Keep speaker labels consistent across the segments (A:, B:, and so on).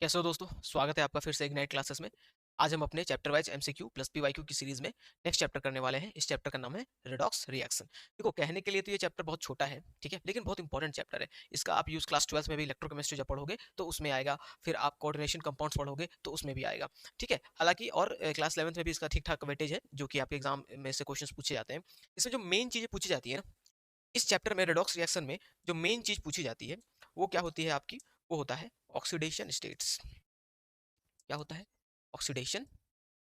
A: कैसे हो दोस्तों? स्वागत है आपका फिर से एक नए क्लासेस में। आज हम अपने chapter wise MCQ plus PYQ की सीरीज में नेक्स्ट चैप्टर करने वाले हैं। इस चैप्टर का नाम है रेडॉक्स रिएक्शन। देखो, कहने के लिए तो ये चैप्टर बहुत छोटा है, ठीक है, लेकिन बहुत इंपॉर्टेंट चैप्टर है। इसका आप यूज क्लास 12 में भी इलेक्ट्रोकेमिस्ट्री जब पढ़ोगे तो उसमें आएगा। फिर आप कोऑर्डिनेशन कंपाउंड्स पढ़ोगे तो उसमें भी आएगा, ठीक है। हालांकि और क्लास 11 में भी इसका ठीक ठाक वेटेज है, जो कि आपके एग्जाम में से क्वेश्चन पूछे जाते हैं। इसमें जो मेन चीजें पूछी जाती है ना, इस चैप्टर में रेडॉक्स रिएक्शन में जो मेन चीज पूछी जाती है वो क्या होती है आपकी? वो होता है ऑक्सीडेशन स्टेट्स। क्या होता है? Oxidation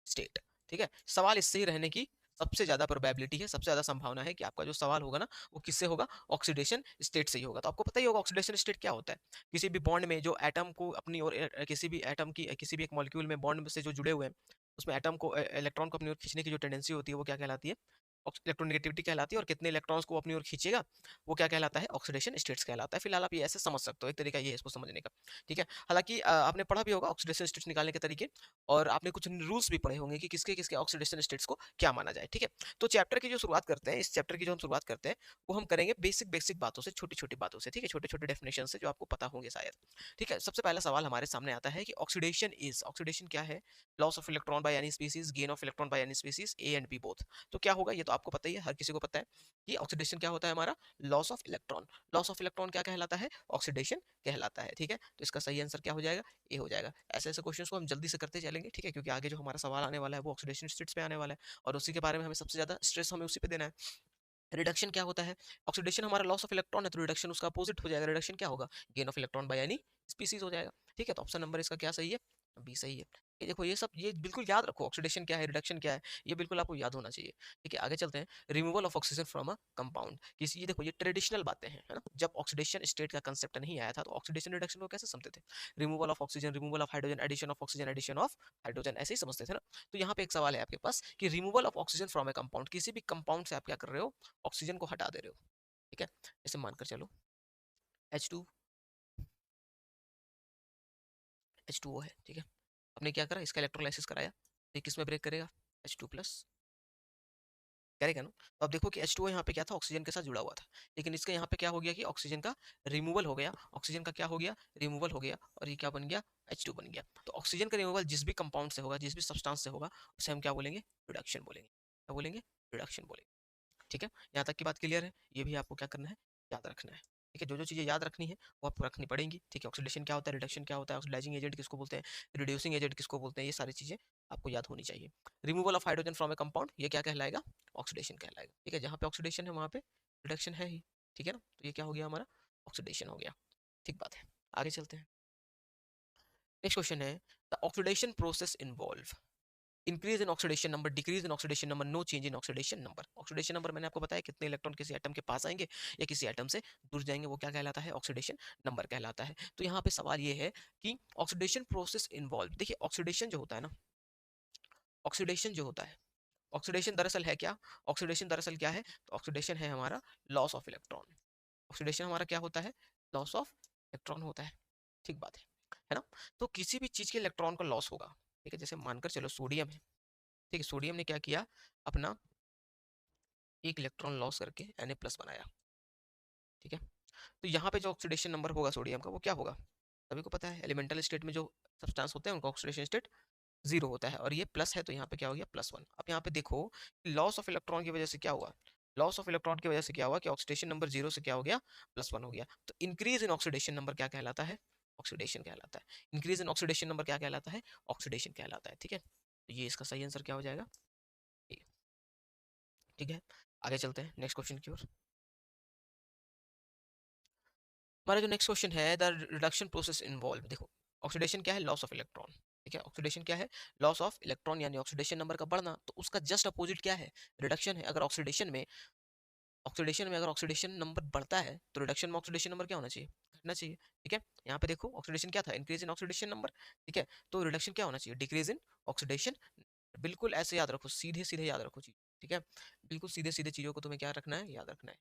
A: state. ठीक है, सवाल इससे ही रहने की सबसे ज्यादा प्रोबेबिलिटी है, सबसे ज्यादा संभावना है कि आपका जो सवाल होगा ना वो किससे होगा? ऑक्सीडेशन स्टेट से ही होगा। तो आपको पता ही होगा ऑक्सीडेशन स्टेट क्या होता है। किसी भी बॉन्ड में जो एटम को अपनी ओर किसी भी एटम की किसी भी एक मॉलिक्यूल में बॉन्ड से जो जुड़े हुए हैं, उसमें एटम को इलेक्ट्रॉन को अपनी ओर खींचने की जो टेंडेंसी होती है वो क्या कहलाती है? इलेक्ट्रोनेगेटिविटी कहलाती है। और कितने इलेक्ट्रॉन्स को अपनी ओर खींचेगा वो क्या कहलाता है? ऑक्सीडेशन स्टेट्स कहलाता है। फिलहाल आप ये ऐसे समझ सकते हो, एक तरीका ये है इसको समझने का, ठीक है। हालांकि आपने पढ़ा भी होगा ऑक्सीडेशन स्टेट्स निकालने के तरीके, और आपने कुछ रूल्स भी पढ़े होंगे कि किसके किसके ऑक्सीडेशन स्टेट्स को क्या माना जाए, ठीक है। तो चैप्टर की जो शुरुआत करते हैं, इस चैप्टर की जो हम शुरुआत करते हैं वो हम करेंगे बेसिक बेसिक बातों से, छोटी छोटी बातों से, ठीक है, छोटे छोटे डेफिनेशन से जो आपको पता होंगे शायद, ठीक है। सबसे पहला सवाल हमारे सामने आता है कि ऑक्सीडेशन क्या है? Loss of electron by any species, gain of electron by any species, A and B both. तो क्या होगा? ये तो आपको पता ही है, हर किसी को पता है कि ऑक्सीडेशन क्या होता है हमारा? Loss of electron. Loss of electron क्या कहलाता है? ऑक्सीडेशन कहलाता है, ठीक है। तो इसका सही आंसर क्या हो जाएगा? ए हो जाएगा। ऐसे ऐसे क्वेश्चंस को हम जल्दी से करते चलेंगे, ठीक है, क्योंकि आगे जो हमारा सवाल आने वाला है वो ऑक्सीडेशन स्टेट्स पे आने वाला है, और उसी के बारे में हमें सबसे ज्यादा स्ट्रेस हमें उसी पे देना है। रिडक्शन क्या होता है? ऑक्सीडेशन हमारा लॉस ऑफ इलेक्ट्रॉन है, तो रिडक्शन उसका अपोजिट हो जाएगा। रिडक्शन क्या होगा? Gain of electron by any species हो जाएगा, ठीक है। तो ऑप्शन नंबर इसका क्या सही है? बी सही है। ये देखो, ये सब ये बिल्कुल याद रखो, ऑक्सीडेशन क्या है, रिडक्शन क्या है, ये बिल्कुल आपको याद होना चाहिए, ठीक है। आगे चलते हैं। Removal of oxygen from a compound, किसी, ये देखो ये ट्रेडिशनल बातें हैं, है ना। जब ऑक्सीडेशन स्टेट का कंसेप्ट नहीं आया था तो ऑक्सीडेशन रिडक्शन को कैसे समझते थे? Removal of oxygen, removal of hydrogen, addition of oxygen, addition of hydrogen, ऐसे ही समझते थे ना। तो यहाँ पे एक सवाल है आपके पास कि removal of oxygen from A compound, किसी भी कंपाउंड से आप क्या कर रहे हो? ऑक्सीजन को हटा दे रहे हो, ठीक है। जैसे मानकर चलो H2 H2O है, ठीक है। आपने क्या करा? इसका इलेक्ट्रोलाइसिस कराया, ये किस में ब्रेक करेगा? H2 प्लस करेगा ना। तो अब देखो कि H2O यहाँ पे क्या था? ऑक्सीजन के साथ जुड़ा हुआ था, लेकिन इसका यहाँ पे क्या हो गया कि ऑक्सीजन का रिमूवल हो गया। ऑक्सीजन का क्या हो गया? रिमूवल हो गया, और ये क्या बन गया? H2 बन गया। तो ऑक्सीजन का रिमूवल जिस भी कंपाउंड से होगा, जिस भी सब्सटेंस से होगा, उसे हम क्या बोलेंगे? रिडक्शन बोलेंगे। क्या बोलेंगे? रिडक्शन बोलेंगे, ठीक है। यहाँ तक की बात क्लियर है? ये भी आपको क्या करना है? याद रखना है, ठीक है। जो जो चीज़ें याद रखनी है वो आपको रखनी पड़ेंगी, ठीक है। ऑक्सीडेशन क्या होता है, रिडक्शन क्या होता है, ऑक्सीडाइजिंग एजेंट किसको बोलते हैं, रिड्यूसिंग एजेंट किसको बोलते हैं, ये सारी चीज़ें आपको याद होनी चाहिए। Removal of hydrogen from A compound, ये क्या कहलाएगा? ऑक्सीडेशन कहलाएगा, ठीक है। जहाँ पे ऑक्सीडेशन है वहाँ पे रिडक्शन है ही, ठीक है ना। तो ये क्या हो गया हमारा? ऑक्सीडेशन हो गया, ठीक बात है। आगे चलते हैं। नेक्स्ट क्वेश्चन है, the oxidation process involve increase in oxidation number, decrease in oxidation number, no change in oxidation number. Oxidation number मैंने आपको बताया कितने इलेक्ट्रॉन किसी एटम के पास आएंगे या किसी एटम से दूर जाएंगे, वो क्या कहलाता है? ऑक्सीडेशन नंबर कहलाता है। तो यहाँ पे सवाल ये है कि ऑक्सीडेशन प्रोसेस इन्वॉल्व, देखिए ऑक्सीडेशन जो होता है ना, ऑक्सीडेशन जो होता है, ऑक्सीडेशन दरअसल है क्या? ऑक्सीडेशन दरअसल क्या है? तो ऑक्सीडेशन है हमारा लॉस ऑफ इलेक्ट्रॉन। ऑक्सीडेशन हमारा क्या होता है? लॉस ऑफ इलेक्ट्रॉन होता है, ठीक बात है ना। तो किसी भी चीज के इलेक्ट्रॉन का लॉस होगा, ठीक है। जैसे मानकर चलो सोडियम है, ठीक है। सोडियम ने क्या किया? अपना एक इलेक्ट्रॉन लॉस करके Na+ बनाया, ठीक है। तो यहाँ पे जो ऑक्सीडेशन नंबर होगा सोडियम का वो क्या होगा? सभी को पता है, एलिमेंटल स्टेट में जो सब्सटेंस होते हैं उनका ऑक्सीडेशन स्टेट जीरो होता है, और ये प्लस है तो यहाँ पे क्या हो गया? +1। अब यहाँ पे देखो लॉस ऑफ इलेक्ट्रॉन की वजह से क्या हुआ? लॉस ऑफ इलेक्ट्रॉन की वजह से क्या हुआ कि ऑक्सीडेशन नंबर जीरो से क्या हो गया? +1 हो गया। तो इंक्रीज इन ऑक्सीडेशन नंबर क्या कहलाता है? ऑक्सीडेशन कहलाता है। इंक्रीज इन ऑक्सीडेशन नंबर क्या कहलाता है? ऑक्सीडेशन कहलाता है, ठीक है। तो ये इसका सही आंसर क्या हो जाएगा? ये, ठीक है। आगे चलते हैं नेक्स्ट क्वेश्चन की ओर। हमारा जो नेक्स्ट क्वेश्चन है, द रिडक्शन प्रोसेस इन्वॉल्व, देखो ऑक्सीडेशन क्या है? लॉस ऑफ इलेक्ट्रॉन, ठीक है। ऑक्सीडेशन क्या है? लॉस ऑफ इलेक्ट्रॉन, यानी ऑक्सीडेशन नंबर का बढ़ना। तो उसका जस्ट अपोजिट क्या है? रिडक्शन है। अगर ऑक्सीडेशन में अगर ऑक्सीडेशन नंबर बढ़ता है तो रिडक्शन में ऑक्सीडेशन नंबर क्या होना चाहिए? घटना चाहिए, ठीक है। यहाँ पे देखो ऑक्सीडेशन क्या था? इंक्रीज इन ऑक्सीडेशन नंबर, ठीक है। तो रिडक्शन क्या होना चाहिए? Decrease in oxidation. बिल्कुल ऐसे याद रखो, सीधे सीधे याद रखो चीज, ठीक है। बिल्कुल सीधे सीधे चीजों को तुम्हें क्या रखना है? याद रखना है,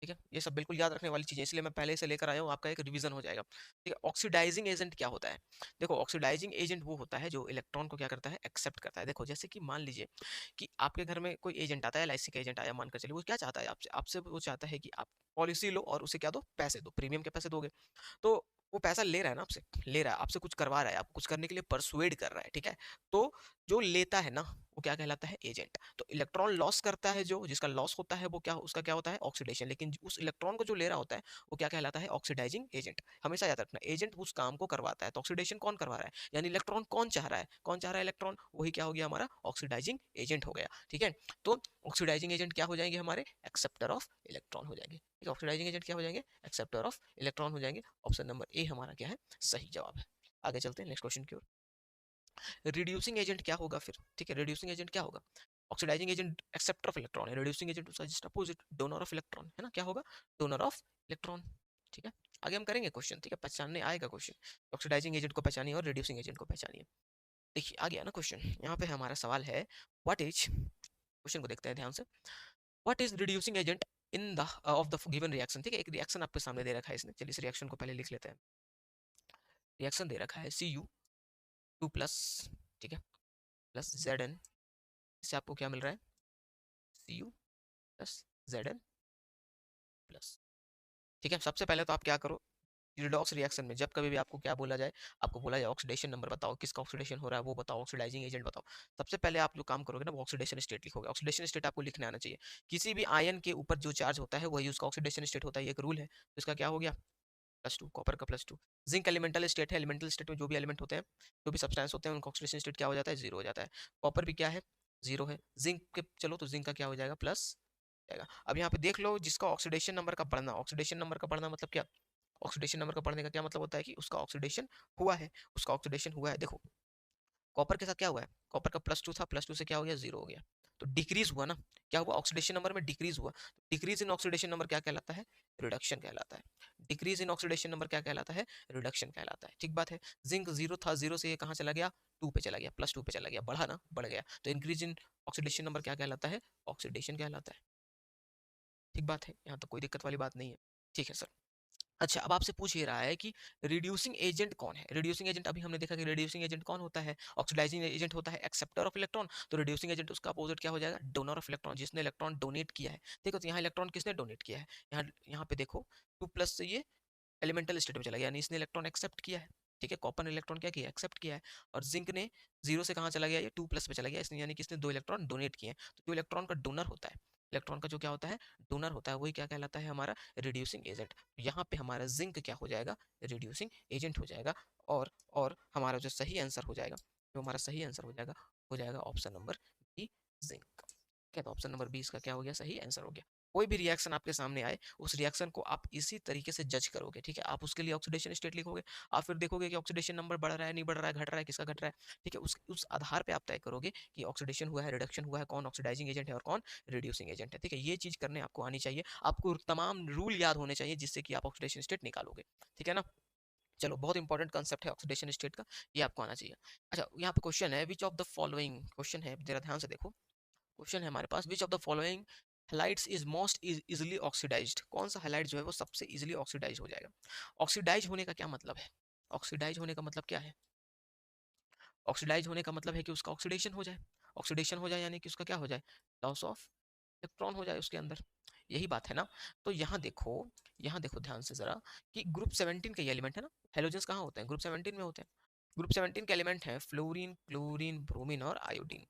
A: ठीक है। ये सब बिल्कुल याद रखने वाली चीजें, इसलिए मैं पहले से लेकर आया हूँ, आपका एक रिवीजन हो जाएगा, ठीक है। ऑक्सीडाइजिंग एजेंट क्या होता है? देखो ऑक्सीडाइजिंग एजेंट वो होता है जो इलेक्ट्रॉन को क्या करता है? एक्सेप्ट करता है। देखो जैसे कि मान लीजिए कि आपके घर में कोई एजेंट आता है, LIC का एजेंट आया, मानकर चलिए, वो क्या चाहता है आपसे? आपसे वो चाहता है कि आप पॉलिसी लो और उसे क्या दो? पैसे दो, प्रीमियम के पैसे दोगे। तो वो पैसा ले रहा है ना आपसे, ले रहा है आपसे, कुछ करवा रहा है, आपको कुछ करने के लिए परसुएड कर रहा है, ठीक है। तो जो लेता है ना वो क्या कहलाता है, एजेंट। तो इलेक्ट्रॉन लॉस करता है, जो जिसका लॉस होता है वो क्या, उसका क्या होता है, ऑक्सीडेशन। लेकिन उस इलेक्ट्रॉन को जो ले रहा होता है वो क्या कहलाता है, ऑक्सीडाइजिंग एजेंट। हमेशा याद रखना, एजेंट उस काम को करवाता है, तो ऑक्सीडेशन कौन करवा रहा है, यानी इलेक्ट्रॉन कौन चाह रहा है, कौन चाह रहा है इलेक्ट्रॉन, वही क्या हो गया हमारा ऑक्सीडाइजिंग एजेंट हो गया, ठीक है। तो ऑक्सीडाइजिंग एजेंट क्या हो जाएंगे हमारे, एक्सेप्टर ऑफ इलेक्ट्रॉन हो जाएंगे, ठीक है। ऑक्सीडाइजिंग एजेंट क्या हो जाएंगे, एक्सेप्टर ऑफ इलेक्ट्रॉन हो जाएंगे। ऑप्शन नंबर ए हमारा क्या है, सही जवाब है। आगे चलते हैं नेक्स्ट क्वेश्चन की ओर। रिड्यूसिंग एजेंट क्या होगा फिर, ठीक है, रिड्यूसिंग एजेंट क्या होगा, oxidizing agent acceptor of electron है, रिड्यूसिंग एजेंट उसका just opposite, donor of electron है ना, क्या होगा, डोनर ऑफ इलेक्ट्रॉन, ठीक है। आगे हम करेंगे क्वेश्चन, ठीक है, पहचानने आएगा क्वेश्चन, ऑक्सीडाइजिंग एजेंट को पहचानिए और रिड्यूसिंग एजेंट को पहचानिए। देखिए आ गया ना क्वेश्चन, यहाँ पे हमारा सवाल है, व्हाट इज, क्वेश्चन को देखते हैं ध्यान से, what is reducing agent in the of the given reaction, ठीक है, एक रिएक्शन आपके सामने दे रखा है इसने, चलिए इस रिएक्शन को पहले लिख लेते हैं। रिएक्शन दे रखा है Cu2+, ठीक है, प्लस Zn, इससे आपको क्या मिल रहा है, Cu+Zn+, ठीक है। सबसे पहले तो आप क्या करो, रिडॉक्स रिएक्शन में जब कभी भी आपको क्या बोला जाए, आपको बोला जाए ऑक्सीडेशन नंबर बताओ, किसका ऑक्सीडेशन हो रहा है वो बताओ, ऑक्सीडाइजिंग एजेंट बताओ, सबसे पहले आप जो काम करोगे ना वो ऑक्सीडेशन स्टेट लिखोगे। ऑक्सीडेशन स्टेट आपको लिखने आना चाहिए, किसी भी आयन के ऊपर जो चार्ज होता है वही उसका ऑक्सीडेशन स्टेट होता है, ये एक रूल है। तो इसका क्या हो गया, +2, कॉपर का +2। जिंक एलिमेंटल स्टेट है, एलिमेंटल स्टेट में जो भी एलिमेंट होते हैं, जो भी सब्सटेंस होते हैं, उनका ऑक्सीडेशन स्टेट क्या हो जाता है, 0 हो जाता है। कॉपर भी क्या है, 0 है। जिंक के चलो तो जिंक का क्या हो जाएगा, प्लस जाएगा। अब यहाँ पे देख लो, जिसका ऑक्सीडेशन नंबर का बढ़ना, ऑक्सीडेशन नंबर का बढ़ना मतलब क्या, ऑक्सीडेशन नंबर का बढ़ने का क्या मतलब होता है कि उसका ऑक्सीडेशन हुआ है, उसका ऑक्सीडेशन हुआ है। देखो कॉपर के साथ क्या हुआ है, कॉपर का +2 था, +2 से क्या हो गया, 0 हो गया, तो डिक्रीज हुआ ना, क्या हुआ, ऑक्सीडेशन नंबर में डिक्रीज हुआ। डिक्रीज इन ऑक्सीडेशन नंबर क्या कहलाता है, रिडक्शन कहलाता है। डिक्रीज इन ऑक्सीडेशन नंबर क्या कहलाता है, रिडक्शन कहलाता है, ठीक बात है। जिंक 0 था, 0 से ये कहाँ चला गया, 2 पे चला गया, +2 पे चला गया, बढ़ा ना, बढ़ गया, तो इंक्रीज इन ऑक्सीडेशन नंबर क्या कहलाता है, ऑक्सीडेशन कहलाता है, ठीक बात है, यहाँ तो कोई दिक्कत वाली बात नहीं है, ठीक है सर। अच्छा अब आपसे पूछ ये रहा है कि रिड्यूसिंग एजेंट कौन है, रिड्यूसिंग एजेंट अभी हमने देखा कि रिड्यूसिंग एजेंट कौन होता है, ऑक्सीडाइजिंग एजेंट होता है एक्सेप्टर ऑफ इलेक्ट्रॉन, तो रिड्यूसिंग एजेंट उसका अपोजिट क्या हो जाएगा, डोनर ऑफ इलेक्ट्रॉन, जिसने इलेक्ट्रॉन डोनेट किया है। देखो तो यहाँ इलेक्ट्रॉन किसने डोनेट किया है, यहाँ यहाँ पे देखो 2+ से ये एलिमेंटल स्टेट में चला गया, यानी इसने इलेक्ट्रॉन एक्सेप्ट किया है, ठीक है। कॉपर ने इलेक्ट्रॉन क्या किया, एक्सेप्ट किया है। और जिंक ने 0 से कहाँ चला गया, ये 2+ पे चला गया, इसने यानी कि इसने 2 इलेक्ट्रॉन डोनेट किए हैं। तो जो इलेक्ट्रॉन का डोनर होता है, इलेक्ट्रॉन का जो क्या होता है, डोनर होता है, वही क्या कहलाता है, हमारा रिड्यूसिंग एजेंट। यहाँ पे हमारा जिंक क्या हो जाएगा, रिड्यूसिंग एजेंट हो जाएगा। और हमारा जो सही आंसर हो जाएगा, जो हमारा सही आंसर हो जाएगा ऑप्शन नंबर बी, जिंक। क्या, तो ऑप्शन नंबर 20 का क्या हो गया, सही आंसर हो गया। कोई भी रिएक्शन आपके सामने आए, उस रिएक्शन को आप इसी तरीके से जज करोगे, ठीक है। आप उसके लिए ऑक्सीडेशन स्टेट लिखोगे, आप फिर देखोगे कि ऑक्सीडेशन नंबर बढ़ रहा है, नहीं बढ़ रहा है, घट रहा है, किसका घट रहा है, ठीक है। उस आधार पे आप तय करोगे कि ऑक्सीडेशन हुआ है, रिडक्शन हुआ है, कौन ऑक्सीडाइजिंग एजेंट है और कौन रिड्यूसिंग एजेंट है, ठीक है। ये चीज करने आपको आनी चाहिए, आपको तमाम रूल याद होने चाहिए जिससे कि आप ऑक्सीडेशन स्टेट निकालोगे, ठीक है ना। चलो बहुत इंपॉर्टेंट कंसेप्ट है ऑक्सीडेशन स्टेट का, ये आपको आना चाहिए। अच्छा यहाँ पे क्वेश्चन है, which of the following, question है जरा ध्यान से देखो, क्वेश्चन है हमारे पास, which of the following halides is most easily oxidised, कौन सा हैलाइड जो है वो सबसे इजिली ऑक्सीडाइज हो जाएगा। ऑक्सीडाइज होने का क्या मतलब है, ऑक्सीडाइज होने का मतलब क्या है, ऑक्सीडाइज होने का मतलब है कि उसका ऑक्सीडेशन हो जाए, ऑक्सीडेशन हो जाए यानी कि उसका क्या हो जाए, लॉस ऑफ इलेक्ट्रॉन हो जाए उसके अंदर, यही बात है ना। तो यहाँ देखो ध्यान से जरा, कि ग्रुप 17 के ये एलिमेंट है ना, हेलोजेंस कहाँ होते हैं, ग्रुप 17 में होते हैं। ग्रुप 17 के एलिमेंट हैं फ्लोरीन, क्लोरीन, ब्रोमीन और आयोडीन,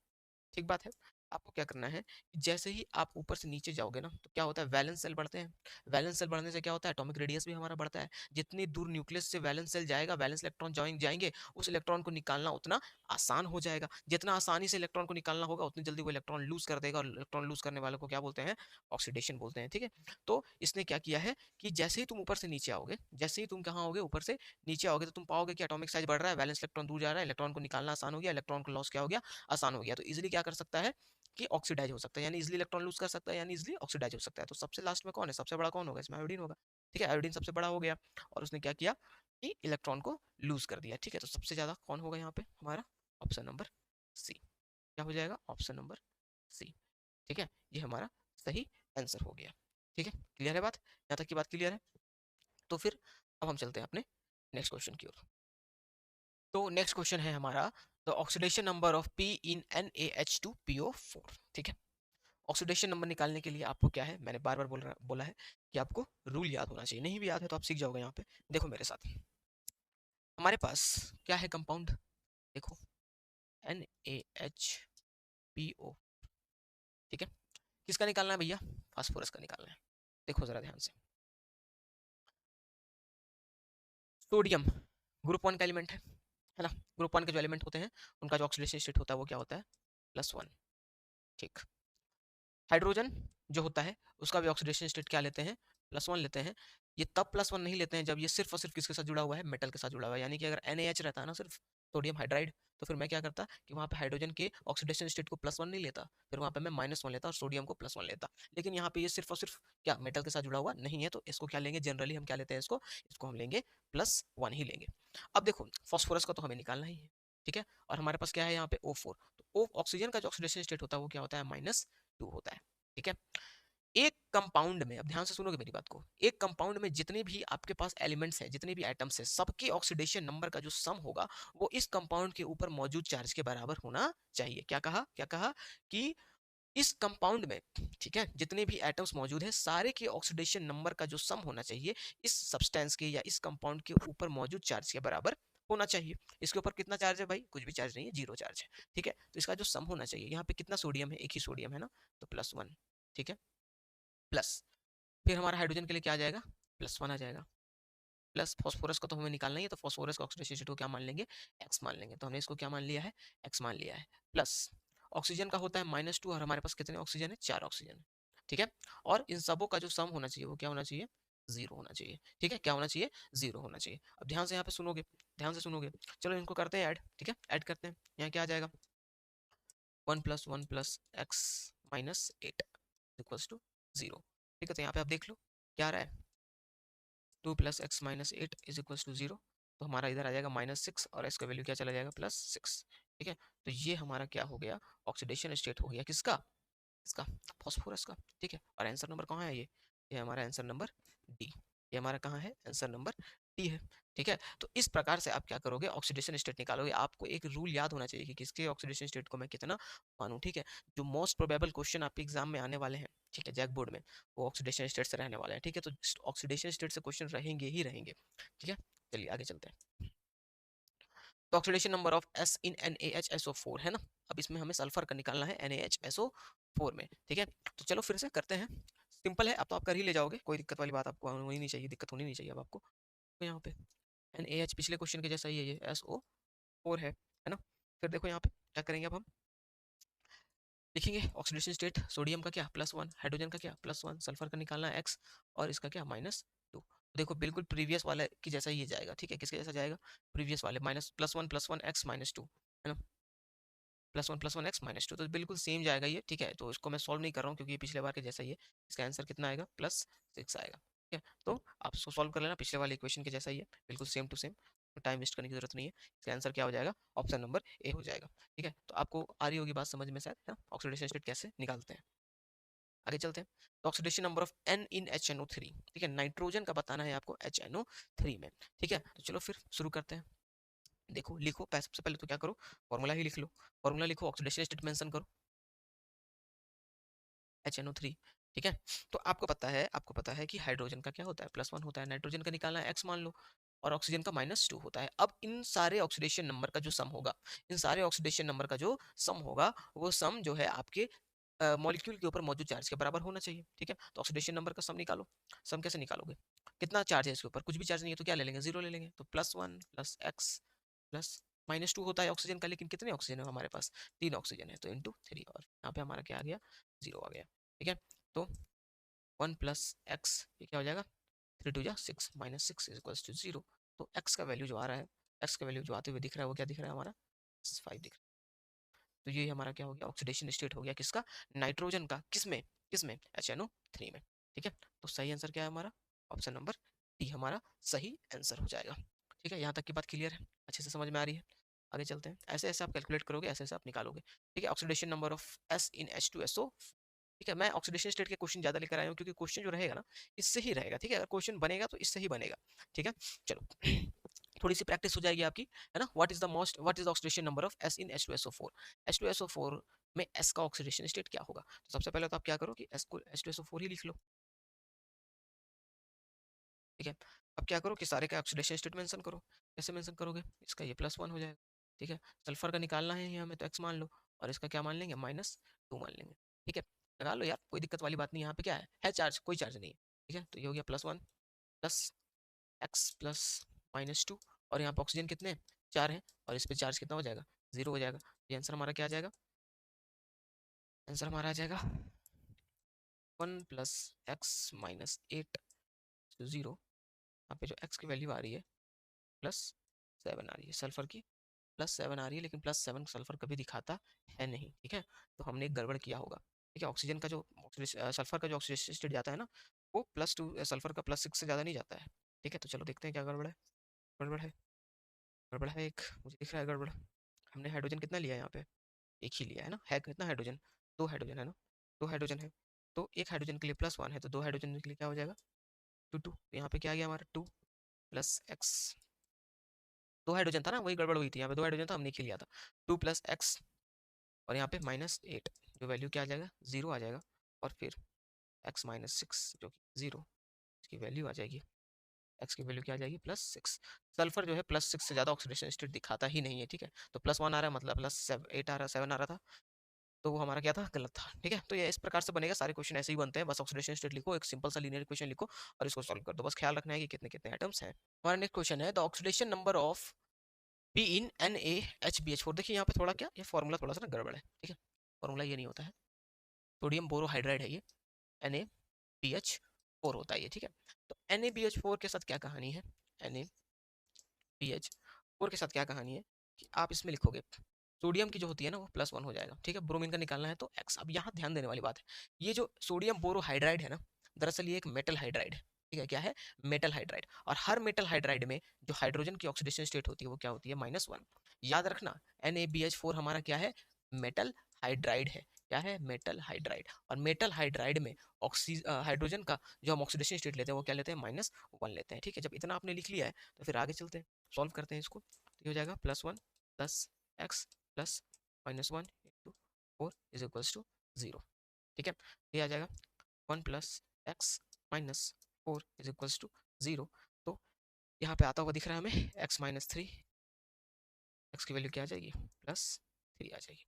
A: ठीक बात है। आपको क्या करना है कि जैसे ही आप ऊपर से नीचे जाओगे ना, तो क्या होता है, वैलेंस सेल बढ़ते हैं। वैलेंस सेल बढ़ने से क्या होता है, एटॉमिक रेडियस भी हमारा बढ़ता है। जितनी दूर न्यूक्लियस से वैलेंस सेल जाएगा, वैलेंस इलेक्ट्रॉन जाएंगे, उस इलेक्ट्रॉन को निकालना उतना आसान हो जाएगा। जितना आसानी से इलेक्ट्रॉन को निकालना होगा, उतनी जल्दी वो इलेक्ट्रॉन लूज कर देगा, और इलेक्ट्रॉन लूज करने वाले को क्या बोलते हैं, ऑक्सीडेशन बोलते हैं, ठीक है। तो इसने क्या किया है कि जैसे ही तुम ऊपर से नीचे आओगे, जैसे ही तुम कहाँ आओगे, ऊपर से नीचे आओगे, तो तुम पाओगे कि एटॉमिक साइज बढ़ रहा है, वैलेंस इलेक्ट्रॉन दूर जा रहा है, इलेक्ट्रॉन को निकालना आसान हो गया, इलेक्ट्रॉन को लॉस क्या हो गया, आसान हो गया। तो इजिली क्या कर सकता है कि ऑक्सीडाइज हो सकता है, यानी इजिली इलेक्ट्रॉन लूज कर सकता है, यानी इजिली ऑक्सीडाइज हो सकता है। तो सबसे लास्ट में कौन है, सबसे बड़ा कौन होगा, इसमें आयोडीन होगा, ठीक है। आयोडीन सबसे बड़ा हो गया, और उसने क्या किया कि इलेक्ट्रॉन को लूज कर दिया, ठीक है। तो सबसे ज्यादा कौन होगा यहाँ पे हमारा, ऑप्शन नंबर सी, क्या हो जाएगा, ऑप्शन नंबर सी, ठीक है। ये हमारा सही आंसर हो गया, ठीक है। क्लियर है बात, यहाँ तक की बात क्लियर है। तो फिर अब हम चलते हैं अपने नेक्स्ट क्वेश्चन की ओर। तो नेक्स्ट क्वेश्चन है हमारा, the oxidation number of P in NaH2PO4, ठीक है। ऑक्सीडेशन नंबर निकालने के लिए आपको क्या है, मैंने बार बार बोला है कि आपको रूल याद होना चाहिए, नहीं भी याद है तो आप सीख जाओगे। यहाँ पे देखो मेरे साथ, हमारे पास क्या है कंपाउंड, देखो NaHPO, ठीक है। किसका निकालना है भैया, फास्फोरस का निकालना है। देखो जरा ध्यान से, सोडियम ग्रुप वन का एलिमेंट है ना। ग्रुप वन के जो एलिमेंट होते हैं उनका जो ऑक्सीडेशन स्टेट होता है वो क्या होता है, +1, ठीक। हाइड्रोजन जो होता है उसका भी ऑक्सीडेशन स्टेट क्या लेते हैं, +1 लेते हैं। ये तब +1 नहीं लेते हैं जब ये सिर्फ और सिर्फ किसके साथ जुड़ा हुआ है, मेटल के साथ जुड़ा हुआ है। यानी कि अगर NaH रहता है ना सिर्फ, सोडियम हाइड्राइड, तो फिर मैं क्या करता कि वहाँ पे हाइड्रोजन के ऑक्सीडेशन स्टेट को +1 नहीं लेता, फिर वहाँ पे मैं -1 लेता और सोडियम को +1 लेता। लेकिन यहाँ पे ये सिर्फ और सिर्फ क्या मेटल के साथ जुड़ा हुआ नहीं है, तो इसको क्या लेंगे, जनरली हम क्या लेते हैं इसको, इसको हम लेंगे +1 ही लेंगे। अब देखो फॉस्फोरस का तो हमें निकालना ही है, ठीक है। और हमारे पास क्या है यहाँ पे O4, तो O ऑक्सीजन का जो ऑक्सीडेशन स्टेट होता है वो क्या होता है, -2 होता है, ठीक है। एक कंपाउंड में, अब ध्यान से सुनोगे मेरी बात को, एक कंपाउंड में जितने भी आपके पास एलिमेंट्स हैं, जितने भी एटम्स हैं, सबके ऑक्सीडेशन नंबर का जो सम होगा वो इस कंपाउंड के ऊपर मौजूद चार्ज के बराबर होना चाहिए। क्या कहा, क्या कहा कि इस कंपाउंड में, ठीक है, जितने भी एटम्स मौजूद है सारे के ऑक्सीडेशन नंबर का जो सम होना चाहिए इस सब्सटेंस के या इस कंपाउंड के ऊपर मौजूद चार्ज के बराबर होना चाहिए। इसके ऊपर कितना चार्ज है भाई, कुछ भी चार्ज नहीं है, 0 चार्ज है, ठीक है। तो इसका जो सम होना चाहिए, यहाँ पे कितना सोडियम है, एक ही सोडियम है ना, तो +1, ठीक है, प्लस फिर हमारा हाइड्रोजन के लिए क्या आ जाएगा, +1 आ जाएगा, प्लस फॉस्फोरस को तो हमें निकालना ही है, तो फॉस्फोरस का ऑक्सीडेशन स्टेट को क्या मान लेंगे, x मान लेंगे। तो हमने इसको क्या मान लिया है, x मान लिया है। प्लस ऑक्सीजन का होता है -2 और हमारे पास कितने ऑक्सीजन है, 4 ऑक्सीजन है, ठीक है। और इन सबों का जो सम होना चाहिए वो क्या होना चाहिए, 0 होना चाहिए, ठीक है। क्या होना चाहिए, 0 होना चाहिए। अब ध्यान से यहाँ पे सुनोगे, ध्यान से सुनोगे, चलो इनको करते हैं ऐड, ठीक है, ऐड करते हैं। यहाँ क्या आ जाएगा, 1 + 1 + x - 8 = 0, ठीक है। तो यहाँ पे आप देख लो क्या आ रहा है, 2 + x - 8 = 0, तो हमारा इधर आ जाएगा -6 और x का वैल्यू क्या चला जाएगा, +6, ठीक है। तो ये हमारा क्या हो गया, ऑक्सीडेशन स्टेट हो गया किसका, इसका, फॉस्फोरस का, ठीक है। और आंसर नंबर कहाँ है ये हमारा आंसर नंबर डी, ये हमारा कहाँ है, आंसर नंबर डी है, ठीक है। तो इस प्रकार से आप क्या करोगे, ऑक्सीडेशन स्टेट निकालोगे। आपको एक रूल याद होना चाहिए कि किसके ऑक्सीडेशन स्टेट को मैं कितना मानूं, ठीक है। जो मोस्ट प्रोबेबल क्वेश्चन आपके एग्जाम में आने वाले हैं, ठीक है, जैक बोर्ड में, वो ऑक्सीडेशन स्टेट से रहने वाले हैं, ठीक है। तो ऑक्सीडेशन स्टेट से क्वेश्चन रहेंगे ही रहेंगे, ठीक है। चलिए आगे चलते हैं। तो oxidation number of S in NaHSO4 है ना। अब इसमें हमें सल्फर का निकालना है NaHSO4 में, ठीक है। तो चलो फिर से करते हैं, सिंपल है, अब तो आप कर ही ले जाओगे, कोई दिक्कत वाली बात आपको होनी नहीं चाहिए, दिक्कत होनी नहीं चाहिए अब आपको। तो यहाँ पे NaH पिछले क्वेश्चन के जैसा ही है, ये SO4 है ना। फिर देखो यहाँ पे क्या करेंगे, अब हम लिखेंगे ऑक्सीडेशन स्टेट, सोडियम का क्या +1, हाइड्रोजन का क्या +1, सल्फर का निकालना है x और इसका क्या -2। देखो बिल्कुल प्रीवियस वाले की जैसा ही ये जाएगा, ठीक है। किसके जैसा जाएगा, प्रीवियस वाले, +1 x -2 है ना, +1 x -2, तो बिल्कुल सेम जाएगा ये, ठीक है। तो इसको मैं सॉल्व नहीं कर रहा हूँ क्योंकि ये पिछले बार के जैसा ही है। इसका आंसर कितना आएगा, +6 आएगा, ठीक है। तो आप इसको सॉल्व कर लेना, पिछले वाले इक्वेशन के जैसा ही है, बिल्कुल same to same, time waste करने की जरूरत नहीं है। इसका आंसर क्या हो जाएगा, ऑप्शन नंबर ए हो जाएगा, ठीक है। तो आपको आ रही होगी बात समझ में शायद, है ना, ऑक्सीडेशन स्टेट कैसे निकालते हैं। आगे चलते हैं। तो oxidation number of N in HNO3, ठीक है, नाइट्रोजन का बताना है आपको HNO3 में, ठीक है। तो चलो फिर शुरू करते हैं। देखो लिखो, सबसे पहले तो क्या करो, फॉर्मूला ही लिख लो, फॉर्मूला लिखो, ऑक्सीडेशन स्टेट मेंशन करो, HNO3, ठीक है। तो आपको पता है कि हाइड्रोजन का क्या होता है, +1 होता है, नाइट्रोजन का निकालना है x मान लो, और ऑक्सीजन का -2 होता है। अब इन सारे ऑक्सीडेशन नंबर का जो सम होगा, इन सारे ऑक्सीडेशन नंबर का जो सम होगा, वो सम जो है आपके मॉलिक्यूल के ऊपर मौजूद चार्ज के बराबर होना चाहिए, ठीक है। तो ऑक्सीडेशन नंबर का सम निकालो। सम कैसे निकालोगे, कितना चार्ज है इसके ऊपर, कुछ भी चार्ज नहीं है तो क्या ले लेंगे, 0 ले लेंगे। तो +1 + x प्लस -2 होता है ऑक्सीजन का, लेकिन कितने ऑक्सीजन है हमारे पास, 3 ऑक्सीजन है, तो इंटू 3, और यहाँ पे हमारा क्या आ गया, 0 आ गया, ठीक है। तो 1 + x, ये क्या हो जाएगा, 3 2 6 -6 = 0। तो x का वैल्यू जो आ रहा है, x का वैल्यू जो आते हुए दिख रहा है वो क्या दिख रहा है हमारा, 5 दिख रहा है। तो ये हमारा क्या हो गया, ऑक्सीडेशन स्टेट हो गया किसका, नाइट्रोजन का, किसमें, किसमें, HNO3 में, ठीक है। तो सही आंसर क्या है हमारा, ऑप्शन नंबर डी हमारा सही आंसर हो जाएगा, ठीक है। यहाँ तक की बात क्लियर है, अच्छे से समझ में आ रही है। आगे चलते हैं, ऐसे ऐसे आप कैलकुलेट करोगे, ऐसे ऐसे आप निकालोगे, ठीक है। Oxidation number of S in H2SO, ठीक है। मैं ऑक्सीडेशन स्टेट के क्वेश्चन ज्यादा लेकर आया हूँ क्योंकि क्वेश्चन जो रहेगा ना इससे ही रहेगा, ठीक है। अगर क्वेश्चन बनेगा तो इससे ही बनेगा, ठीक है। चलो थोड़ी सी प्रैक्टिस हो जाएगी आपकी, है ना। What is the oxidation number of S in H2SO4, H2SO4 में S का ऑक्सीडेशन स्टेट क्या होगा। तो सबसे पहले तो आप क्या करो कि S को H2SO4 ही लिख लो, ठीक है। अब क्या करो कि सारे का ऑक्सीडेशन स्टेट मेंशन करो। कैसे मेंशन करोगे, इसका ये +1 हो जाएगा, ठीक है। सल्फर का निकालना है यहाँ में तो x मान लो, और इसका क्या मान लेंगे, -2 मान लेंगे, ठीक है। लगा लो यार, कोई दिक्कत वाली बात नहीं, यहाँ पे क्या है चार्ज, कोई चार्ज नहीं है, ठीक है। तो ये हो गया +1 प्लस x प्लस -2, और यहाँ पे ऑक्सीजन कितने हैं, 4 हैं, और इस पे चार्ज कितना हो जाएगा, 0 हो जाएगा। ये आंसर हमारा क्या आ जाएगा, आंसर हमारा आ जाएगा 1 प्लस एक्स माइनस 8 0। यहाँ पे जो x की वैल्यू आ रही है +7 आ रही है, सल्फर की +7 आ रही है, लेकिन +7 सल्फर कभी दिखाता है नहीं, ठीक है। तो हमने एक गड़बड़ किया होगा, ठीक है। ऑक्सीजन का जो सल्फर का जो ऑक्सीडेशन स्टेट जाता है ना, वो +2, सल्फर का +6 से ज़्यादा नहीं जाता है, ठीक है। तो चलो देखते हैं क्या गड़बड़ है। गड़बड़ है, गड़बड़ है एक, मुझे दिख रहा है गड़बड़। हमने हाइड्रोजन कितना लिया है यहाँ पे, एक ही लिया है ना, है कितना हाइड्रोजन, 2 हाइड्रोजन है ना, 2 हाइड्रोजन है। तो एक हाइड्रोजन के लिए +1 है, तो 2 हाइड्रोजन के लिए क्या हो जाएगा, 2 यहाँ पे क्या आ गया हमारा 2 प्लस एक्स, 2 हाइड्रोजन था ना, वही गड़बड़ हुई थी, यहाँ पे 2 हाइड्रोजन था, हमने एक ही लिया था, 2 प्लस एक्स, और यहाँ पे -8, जो वैल्यू क्या आ जाएगा, 0 आ जाएगा। और फिर x -6 जो कि 0, इसकी वैल्यू आ जाएगी, x की वैल्यू क्या आ जाएगी, +6। सल्फर जो है +6 से ज़्यादा ऑक्सीडेशन स्टेट दिखाता ही नहीं है, ठीक है। तो +1 आ रहा है, मतलब +8 आ रहा है, 7 आ रहा था, तो वो हमारा क्या था, गलत था, ठीक है। तो ये इस प्रकार से बनेगा, सारे क्वेश्चन ऐसे ही बनते हैं, बस ऑक्सीडेशन स्टेट लिखो, एक सिंपल सा लीनियर इक्वेशन लिखो और इसको सॉल्व कर दो, बस ख्याल रखना है कि कितने कितने आइटम्स हैं। हमारा नेक्स्ट क्वेश्चन है, the oxidation number of be in NaHBH4। देखिए यहाँ पे थोड़ा क्या, ये फॉर्मूला थोड़ा सा ना गड़बड़ है, ठीक है। फॉर्मूला ये नहीं होता है, सोडियम बोरोहाइड्राइड है ये, NaBH4 होता है ये, ठीक है। तो NaBH4 के साथ क्या कहानी है, NaBH4 के साथ क्या कहानी है कि आप इसमें लिखोगे, सोडियम की जो होती है ना वो +1 हो जाएगा, ठीक है। ब्रोमीन का निकालना है तो x। अब यहाँ ध्यान देने वाली बात है, ये जो सोडियम बोरोहाइड्राइड है ना, दरअसल ये एक मेटल हाइड्राइड है, ठीक है। क्या है, मेटल हाइड्राइड। और हर मेटल हाइड्राइड में जो हाइड्रोजन की ऑक्सीडेशन स्टेट होती है वो क्या होती है, -1। याद रखना, NaBH4 हमारा क्या है, मेटल हाइड्राइड है। क्या है, मेटल हाइड्राइड। और मेटल हाइड्राइड में हाइड्रोजन का जो हम ऑक्सीडेशन स्टेट लेते हैं वो क्या लेते हैं, -1 लेते हैं, ठीक है। जब इतना आपने लिख लिया है तो फिर आगे चलते हैं, सॉल्व करते हैं इसको। तो ये हो जाएगा +1 plus X plus -1 into 4 is equals to 0, ठीक है। ये आ जाएगा 1 plus X minus 4 is equals to 0। तो यहाँ पे आता हुआ दिख रहा है हमें x-3, एक्स की वैल्यू क्या आ जाएगी, +3 आ जाएगी,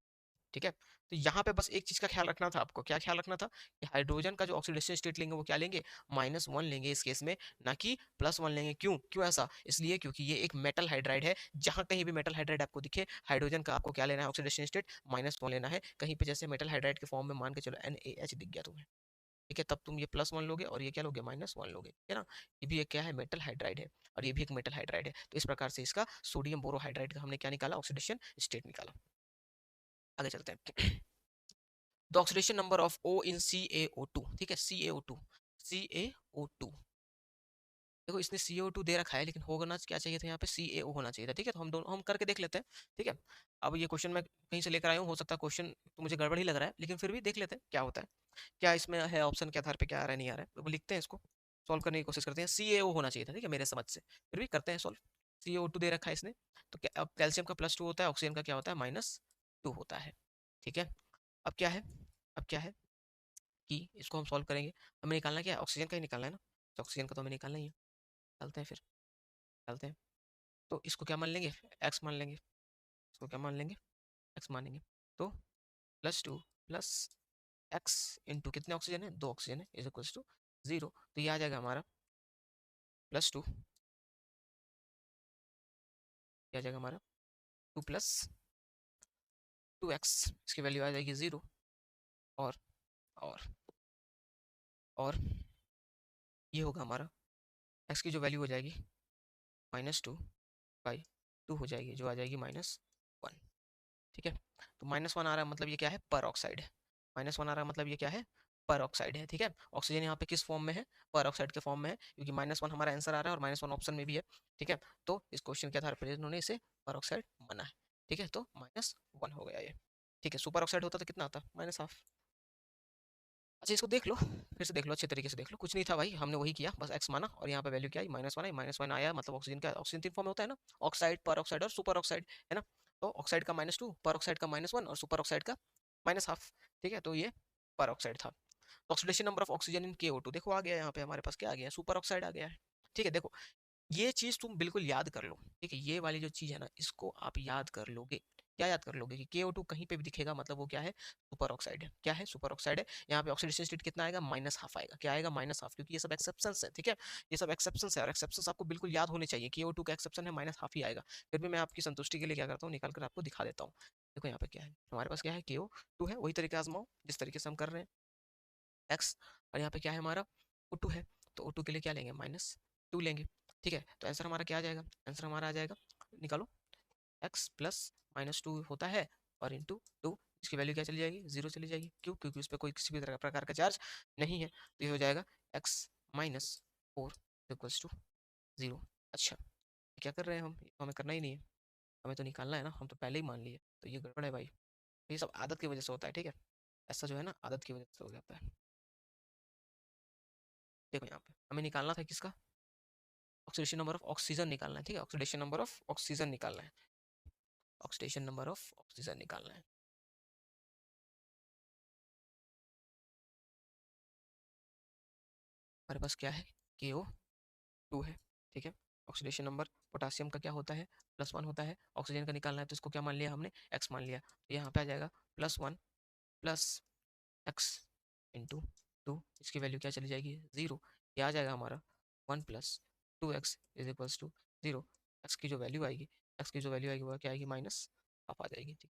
A: ठीक है। तो यहाँ पे बस एक चीज का ख्याल रखना था आपको, क्या ख्याल रखना था कि हाइड्रोजन का जो ऑक्सीडेशन स्टेट लेंगे वो क्या लेंगे, -1 लेंगे इस केस में, ना कि +1 लेंगे। क्यों, क्यों ऐसा, इसलिए क्योंकि ये एक मेटल हाइड्राइड है। जहां कहीं भी मेटल हाइड्राइड आपको दिखे, हाइड्रोजन का आपको क्या लेना है, ऑक्सीडेशन स्टेट -1 लेना है। कहीं पे जैसे मेटल हाइड्राइड के फॉर्म में मान के चलो NaH दिख गया तुम्हें, ठीक है, तब तुम ये +1 लोगे और ये क्या लोगे, -1 लोगे, ठीक है ना। ये भी एक क्या है, मेटल हाइड्राइड है, और ये भी एक मेटल हाइड्राइड है। तो इस प्रकार से इसका सोडियम बोरोहाइड्राइड का हमने क्या निकाला, ऑक्सीडेशन स्टेट निकाला। आगे चलते हैं। The oxidation number of O in CaO2, ठीक है, CaO2, CaO2। देखो इसने CaO2 दे रखा है, लेकिन होना क्या चाहिए था, यहाँ पे CaO होना चाहिए था, ठीक है। तो हम दोनों हम करके देख लेते हैं, ठीक है। अब ये क्वेश्चन मैं कहीं से लेकर आया हूँ, हो सकता है क्वेश्चन तो मुझे गड़बड़ ही लग रहा है, लेकिन फिर भी देख लेते हैं क्या होता है, क्या इसमें है ऑप्शन के आधार पे क्या आ रहा है, नहीं आ रहा है। तो लिखते हैं इसको, सॉल्व करने की कोशिश करते हैं। CaO होना चाहिए था, ठीक है, मेरे समझ से, फिर भी करते हैं सॉल्व। CaO2 दे रखा है इसने, तो अब कैल्शियम का +2 होता है, ऑक्सीजन का क्या होता है, -2 होता है, ठीक है। अब क्या है, अब क्या है कि इसको हम सॉल्व करेंगे, हमें निकालना क्या है, ऑक्सीजन का ही निकालना है ना, तो ऑक्सीजन का तो हमें निकालना ही है। चलते हैं फिर, चलते हैं। तो इसको क्या मान लेंगे, एक्स मान लेंगे, इसको क्या मान लेंगे, एक्स मानेंगे। तो +2 प्लस एक्स इंटू कितने ऑक्सीजन है, 2 ऑक्सीजन है, इज इक्वल्स टू 0। तो ये आ जाएगा हमारा +2, ये आ जाएगा हमारा 2 प्लस 2x, इसकी वैल्यू आ जाएगी 0। और और और ये होगा हमारा x की जो वैल्यू हो जाएगी -2/2 हो जाएगी, जो आ जाएगी -1, ठीक है। तो -1 आ रहा है, मतलब ये क्या है, पर ऑक्साइड है। -1 आ रहा है, मतलब ये क्या है, पर ऑक्साइड है, ठीक है। ऑक्सीजन यहाँ पे किस फॉर्म में है, पर ऑक्साइड के फॉर्म में है, क्योंकि -1 हमारा आंसर आ रहा है और -1 ऑप्शन में भी है, ठीक है। तो इस क्वेश्चन के आधार पर इन्होंने इसे पर ऑक्साइड माना है, ठीक है। तो -1 हो गया ये, ठीक है। सुपर ऑक्साइड होता तो कितना आता, -1/2। अच्छा इसको देख लो, फिर से देख लो, अच्छे तरीके से देख लो, कुछ नहीं था भाई, हमने वही किया, बस एक्स माना और यहाँ पे वैल्यू क्या आई, -1 आई, -1 आया, मतलब ऑक्सीजन का, ऑक्सीजन 3 फॉर्म में होता है ना, ऑक्साइड, पर ऑक्साइड और सुपर ऑक्साइड, है ना। तो ऑक्साइड का -2, पर ऑक्साइड का -1 और सुपर ऑक्साइड का -1/2, ठीक है। तो ये पर ऑक्साइड था। Oxidation number of oxygen in KO2 देखो आ गया, यहाँ पे हमारे पास क्या आ गया है, सुपर ऑक्साइड आ गया है, ठीक है। देखो ये चीज तुम बिल्कुल याद कर लो, ठीक है, ये वाली जो चीज है ना, इसको आप याद कर लोगे। क्या याद कर लोगे कि KO2 कहीं पे भी दिखेगा मतलब वो क्या है, सुपर ऑक्साइड है। क्या है, सुपर ऑक्साइड है। यहाँ पे ऑक्सीडेशन स्टेट कितना आएगा, -½ आएगा। क्या आएगा, -½ क्योंकि ये सब एक्सेप्शंस है, ठीक है, ये सब एक्सेप्शंस है और एक्सेप्शंस आपको बिल्कुल याद होने चाहिए। KO2 का एक्सेप्शन है, -½ ही आएगा। फिर भी मैं आपकी संतुष्टि के लिए क्या करता हूँ, निकाल कर आपको दिखा देता हूँ। देखो यहाँ पे क्या है, हमारे पास क्या है, KO2 है, वही तरीके आजमाओ जिस तरीके से हम कर रहे हैं एक्स, और यहाँ पे क्या है हमारा, O2 है, तो O2 के लिए क्या लेंगे, -2 लेंगे। ठीक है, तो आंसर हमारा क्या आ जाएगा, आंसर हमारा आ जाएगा, निकालो, x प्लस -2 होता है और इंटू 2, इसकी वैल्यू क्या चली जाएगी, 0 चली जाएगी। क्यों, क्योंकि उस पर कोई किसी भी तरह प्रकार का चार्ज नहीं है, तो ये हो जाएगा x -4 इक्वल्स टू 0। अच्छा, क्या कर रहे हैं हम, ये तो हमें करना ही नहीं है, हमें तो निकालना है ना, हम तो पहले ही मान लिए, तो ये गड़बड़ है भाई। ये सब आदत की वजह से होता है, ठीक है, ऐसा जो है ना आदत की वजह से हो जाता है। देखो यहाँ पे हमें निकालना था किसका, ऑक्सीडेशन नंबर ऑफ ऑक्सीजन निकालना है, ठीक है, ऑक्सीडेशन नंबर ऑफ ऑक्सीजन निकालना है, ऑक्सीडेशन नंबर ऑफ ऑक्सीजन निकालना है। हमारे पास क्या है, KO2 है, ठीक है, ऑक्सीडेशन नंबर पोटासियम का क्या होता है, +1 होता है, ऑक्सीजन का निकालना है तो इसको क्या मान लिया हमने, x मान लिया, तो यहाँ पे आ जाएगा +1 प्लस एक्स इंटू 2, इसकी वैल्यू क्या चली जाएगी, 0। ये आ जाएगा हमारा 1 plus 2x is equals to 0। X की जो वैल्यू आएगी, एक्स की जो वैल्यू आएगी वो क्या आएगी, -½ आ जाएगी, ठीक।